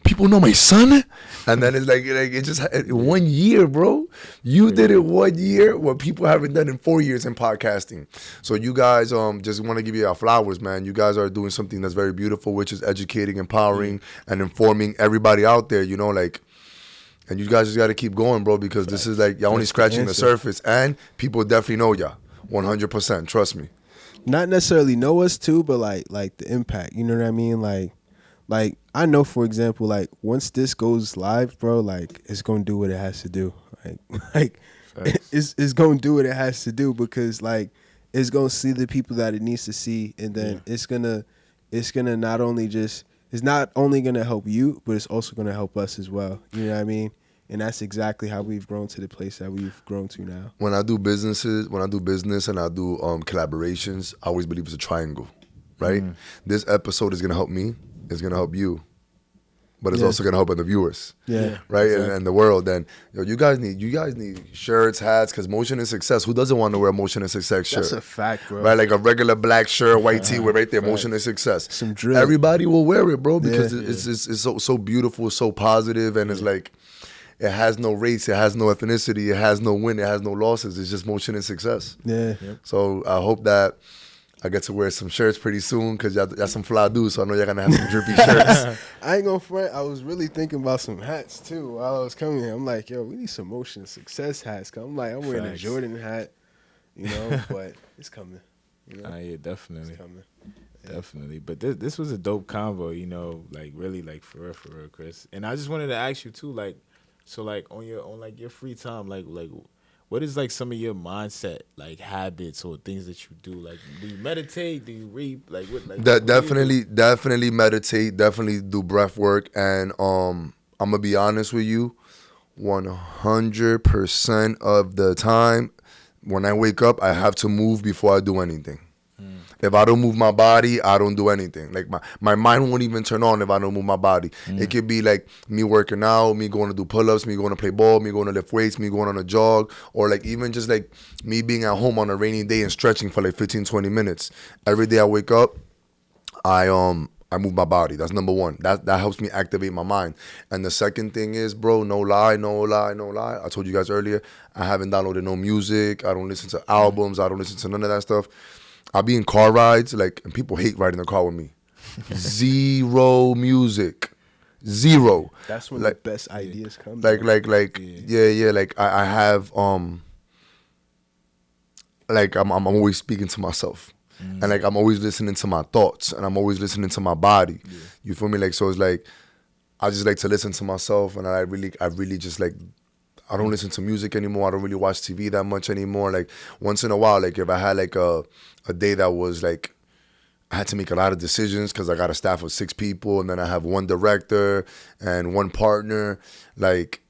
People know my son? And then it's like it just 1 year, bro. You did it 1 year, what people haven't done in 4 years in podcasting. So you guys, just want to give you our flowers, man. You guys are doing something that's very beautiful, which is educating, empowering, and informing everybody out there, you know, like, and you guys just got to keep going, bro, because this is like, y'all only scratching the surface, and people definitely know y'all, 100%, trust me. Not necessarily know us too, but like the impact, you know what I mean? Like, I know, for example, like, once this goes live, bro, like, it's going to do what it has to do. Like it's going to do what it has to do, because, like, it's going to see the people that it needs to see. And then it's going to not only going to help you, but it's also going to help us as well. You know what I mean? And that's exactly how we've grown to the place that we've grown to now. When I do business and I do collaborations, I always believe it's a triangle, right? This episode is going to help me. It's going to help you, but it's also going to help other viewers, right? Exactly. And the world. Then, you guys need shirts, hats, because motion is success. Who doesn't want to wear a motion is success shirt? That's a fact, bro. Right, like a regular black shirt, white tee, with right there, motion is success. Some drip. Everybody will wear it, bro, because it's so beautiful, so positive, and it's like, it has no race, it has no ethnicity, it has no win, it has no losses. It's just motion and success. Yeah. Yep. So I hope that I get to wear some shirts pretty soon because y'all some fly dudes, so I know y'all gonna have some drippy shirts. I ain't gonna front. I was really thinking about some hats too while I was coming here. I'm like, yo, we need some motion success hats. I'm like, I'm wearing a Facts. Jordan hat, you know, but it's coming. You know, Yeah, definitely. it's coming. Definitely. But this was a dope convo, you know, like really like for real, Chris. And I just wanted to ask you too, like, so like on your free time, like what is like some of your mindset like habits or things that you do? Like, do you meditate? Do you read? Like what? Like That what do you do? definitely meditate, definitely do breath work, and I'm gonna be honest with you, 100% of the time when I wake up, I have to move before I do anything. If I don't move my body, I don't do anything. Like my mind won't even turn on if I don't move my body. It could be like me working out, me going to do pull-ups, me going to play ball, me going to lift weights, me going on a jog, or like even just like me being at home on a rainy day and stretching for like 15, 20 minutes. Every day I wake up, I move my body. That's number one. That helps me activate my mind. And the second thing is, bro, no lie. I told you guys earlier, I haven't downloaded no music. I don't listen to albums. I don't listen to none of that stuff. I'll be in car rides, like, and people hate riding the car with me. Zero music. Zero. That's when Like- the best ideas come. Like, though. yeah. Like I have, like I'm always speaking to myself. And like I'm always listening to my thoughts and I'm always listening to my body. You feel me? Like, so it's like I just like to listen to myself, and I really just like, I don't listen to music anymore. I don't really watch TV that much anymore. Like once in a while, like if I had like a day that was like I had to make a lot of decisions because I got a staff of 6 people and then I have one director and one partner, like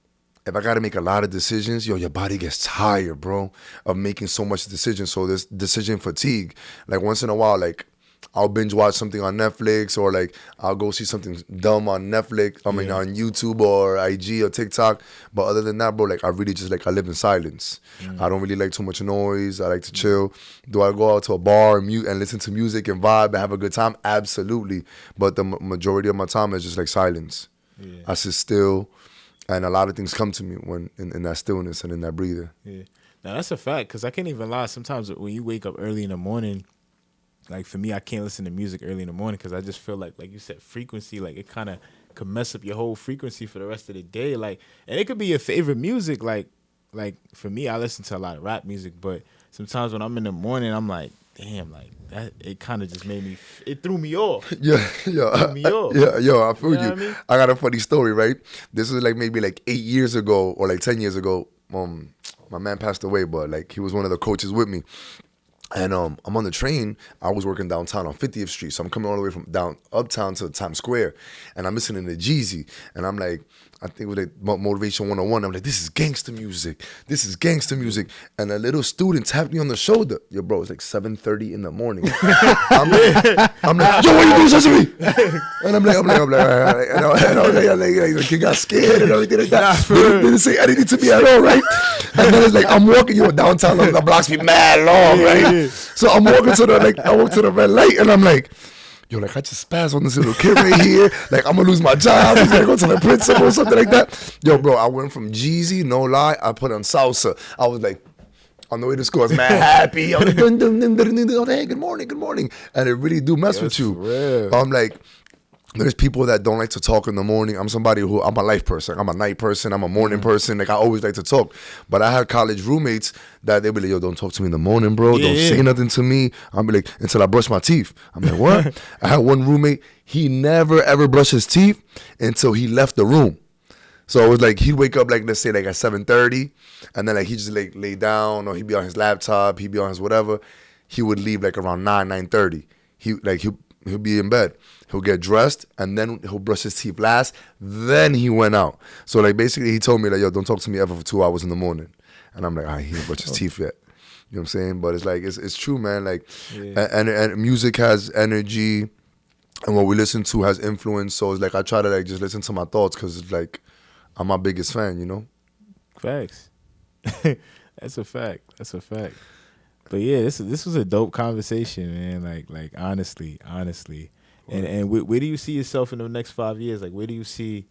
if I got to make a lot of decisions, yo, your body gets tired, bro, of making so much decisions. So there's decision fatigue. Like once in a while, like I'll binge watch something on Netflix, or like I'll go see something dumb on Netflix, on YouTube or IG or TikTok. But other than that, bro, like I really just like, I live in silence. I don't really like too much noise. I like to chill. Do I go out to a bar and listen to music and vibe and have a good time? Absolutely. But the majority of my time is just like silence. Yeah. I sit still. And a lot of things come to me when in that stillness and in that breathing. Yeah. Now that's a fact, because I can't even lie. Sometimes when you wake up early in the morning, like for me, I can't listen to music early in the morning because I just feel like you said, frequency, like it kind of could mess up your whole frequency for the rest of the day. Like, and it could be your favorite music. Like for me, I listen to a lot of rap music, but sometimes when I'm in the morning, I'm like, damn, like that, it kind of just made me, it threw me off. Yo, I feel you. what I mean? I got a funny story, right? This was like maybe like 8 years ago or like 10 years ago. My man passed away, but like he was one of the coaches with me. And I'm on the train. I was working downtown on 50th Street. So I'm coming all the way from uptown to Times Square. And I'm listening to Jeezy. And I'm like, I think it was like Motivation 101. I'm like, this is gangster music. This is gangster music. And a little student tapped me on the shoulder. Yo, bro, it's like 7:30 in the morning. I'm like, yo, what are you doing, Sesame? And I'm like, all right. And I was like, the kid got scared and everything like that. Didn't say anything to me at all, right? And then it's like, I'm walking, downtown, the blocks be mad long, right? So I'm walking to the red light, and I'm like, yo, like I just spazzed on this little kid right here. Like I'm gonna lose my job. He's gonna go to the principal or something like that. Yo, bro, I went from Jeezy, no lie. I put on salsa. I was like, on the way to school, I was mad happy. I was like, hey, good morning. And it really do mess with you. Real. I'm like, there's people that don't like to talk in the morning. I'm a life person. I'm a night person. I'm a morning person. Like I always like to talk. But I had college roommates that they be like, yo, don't talk to me in the morning, bro. Don't say nothing to me. I'll be like, until I brush my teeth. I'm like, what? I had one roommate, he never ever brushed his teeth until he left the room. So it was like he'd wake up like, let's say like at 7:30, and then like he just like lay down, or he'd be on his laptop, he'd be on his whatever. He would leave like around 9:30. He'll be in bed. He'll get dressed, and then he'll brush his teeth last. Then he went out. So like basically he told me like, yo, don't talk to me ever for 2 hours in the morning. And I'm like, he didn't brush his teeth yet. You know what I'm saying? But it's like, it's true, man. Like, and music has energy, and what we listen to has influence. So it's like I try to like just listen to my thoughts, because it's like I'm my biggest fan, you know? Facts. That's a fact. But yeah, this was a dope conversation, man. Like honestly. And where do you see yourself in the next 5 years? Like, where do you see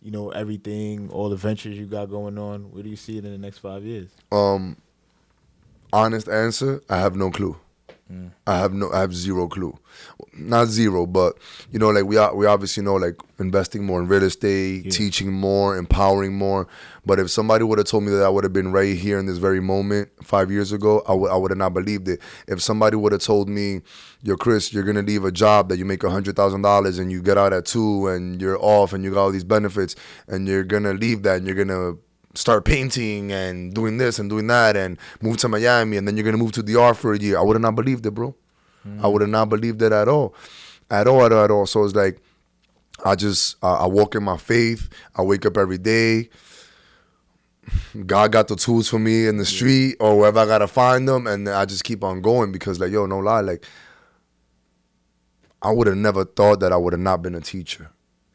you know, everything, all the ventures you got going on, where do you see it in the next 5 years? Honest answer, I have no clue. I have zero clue. Not zero, but you know, like we obviously know, like investing more in real estate, teaching more, empowering more. But if somebody would have told me that I would have been right here in this very moment 5 years ago, I would have not believed it. If somebody would have told me, yo, Chris, you're gonna leave a job that you make $100,000 and you get out at 2 and you're off and you got all these benefits and you're gonna leave that and you're gonna start painting and doing this and doing that and move to Miami and then you're going to move to DR for a year. I would have not believed it, bro. I would have not believed it at all. At all. So it's like, I walk in my faith. I wake up every day. God got the tools for me in the street or wherever I got to find them. And I just keep on going because like, yo, no lie. Like, I would have never thought that I would have not been a teacher.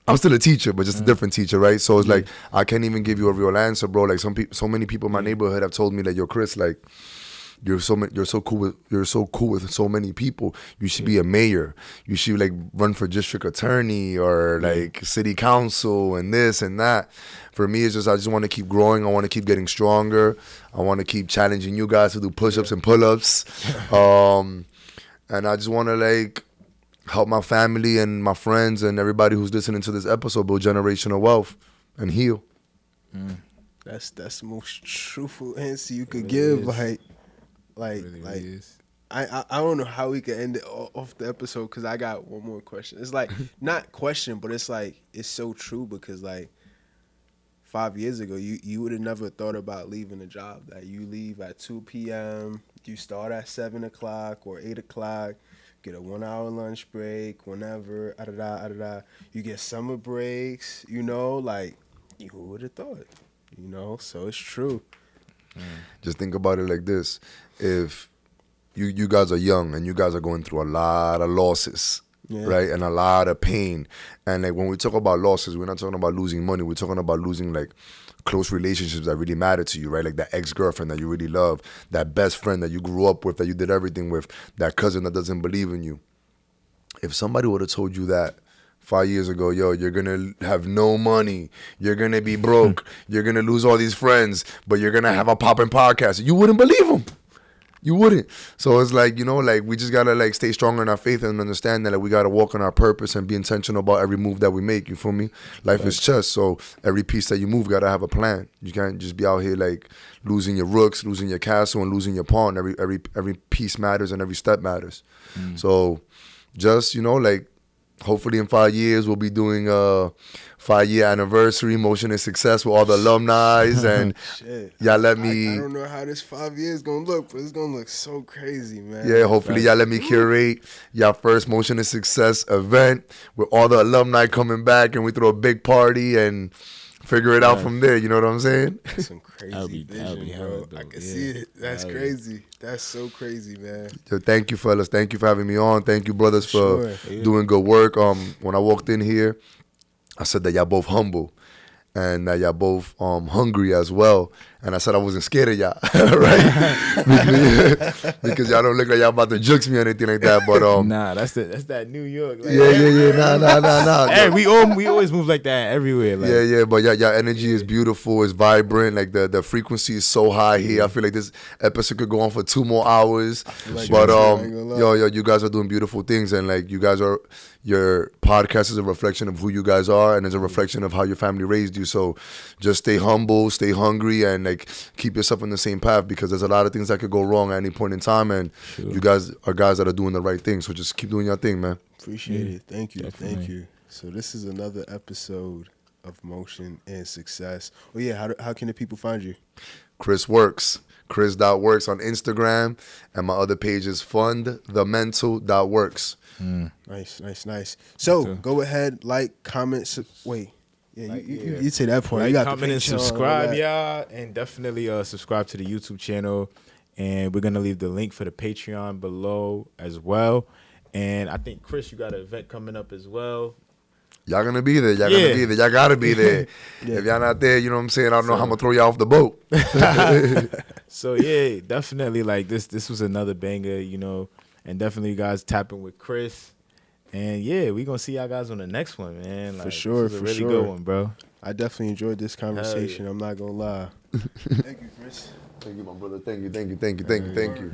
I'm still a teacher, but just a different teacher, right? So it's like I can't even give you a real answer, bro. Like so many people in my neighborhood have told me, like, yo, Chris, like you're so cool with so many people. You should be a mayor. You should like run for district attorney or like city council and this and that. For me, it's just I just want to keep growing. I want to keep getting stronger. I want to keep challenging you guys to do push-ups and pull-ups, and I just want to like help my family and my friends and everybody who's listening to this episode build generational wealth and heal. That's the most truthful answer you could give. Like, I don't know how we could end it off the episode because I got one more question. It's like not question, but it's like it's so true because like 5 years ago you would have never thought about leaving a job that you leave at 2 p.m. You start at 7 o'clock or 8 o'clock. Get a 1 hour lunch break whenever, you get summer breaks, you know, like, you would have thought, you know, so it's true. Just think about it like this. If you guys are young and you guys are going through a lot of losses, right, and a lot of pain, and like when we talk about losses, we're not talking about losing money, we're talking about losing like close relationships that really matter to you, right? Like that ex-girlfriend that you really love, that best friend that you grew up with, that you did everything with, that cousin that doesn't believe in you. If somebody would have told you that 5 years ago, yo, you're going to have no money, you're going to be broke, you're going to lose all these friends, but you're going to have a popping podcast, you wouldn't believe them. You wouldn't. So it's like, you know, like we just got to like stay stronger in our faith and understand that like we got to walk on our purpose and be intentional about every move that we make. You feel me? Life is chess. So every piece that you move got to have a plan. You can't just be out here like losing your rooks, losing your castle and losing your pawn. Every piece matters and every step matters. So just, you know, like hopefully in 5 years we'll be doing a 5-year anniversary, Motion and Success with all the alumni and y'all let me. I don't know how this 5 years gonna look, but it's gonna look so crazy, man. Yeah, hopefully y'all let me curate y'all first Motion and Success event with all the alumni coming back and we throw a big party and figure it out from there. You know what I'm saying? That's some crazy vision, bro. I can see it. That's crazy. That's so crazy, man. So thank you, fellas. Thank you for having me on. Thank you, brothers, for doing good work. When I walked in here, I said that y'all both humble and that y'all both hungry as well. And I said I wasn't scared of y'all, right? because y'all don't look like y'all about to jukes me or anything like that. But nah, that's that New York. Like, Nah. Hey, we always move like that everywhere. Like. Yeah. But y'all energy is beautiful. It's vibrant. Like the frequency is so high here. I feel like this episode could go on for 2 more hours. Like but you guys are doing beautiful things, and like your podcast is a reflection of who you guys are, and it's a reflection of how your family raised you. So just stay humble, stay hungry, and like keep yourself on the same path because there's a lot of things that could go wrong at any point in time, and you guys are guys that are doing the right thing. So just keep doing your thing, man. Appreciate it. Thank you. Definitely. Thank you. So this is another episode of Motion and Success. Oh yeah, how can the people find you? Chris Works. Chris.works on Instagram, and my other page is fundthemental.works. Nice. So go ahead, like, comment, wait. Yeah, you say that point. Like, you got comment, and subscribe, y'all, and definitely subscribe to the YouTube channel. And we're gonna leave the link for the Patreon below as well. And I think Chris, you got an event coming up as well. Y'all gonna be there. Y'all gotta be there. If y'all not there, you know what I'm saying? I don't know how I'm gonna throw y'all off the boat. So yeah, definitely like this was another banger, you know, and definitely you guys tapping with Chris. And yeah, we gonna see y'all guys on the next one, man. Like, for sure, this is a really good one, bro. I definitely enjoyed this conversation. I'm not gonna lie. Thank you, Chris. Thank you, my brother. Thank you.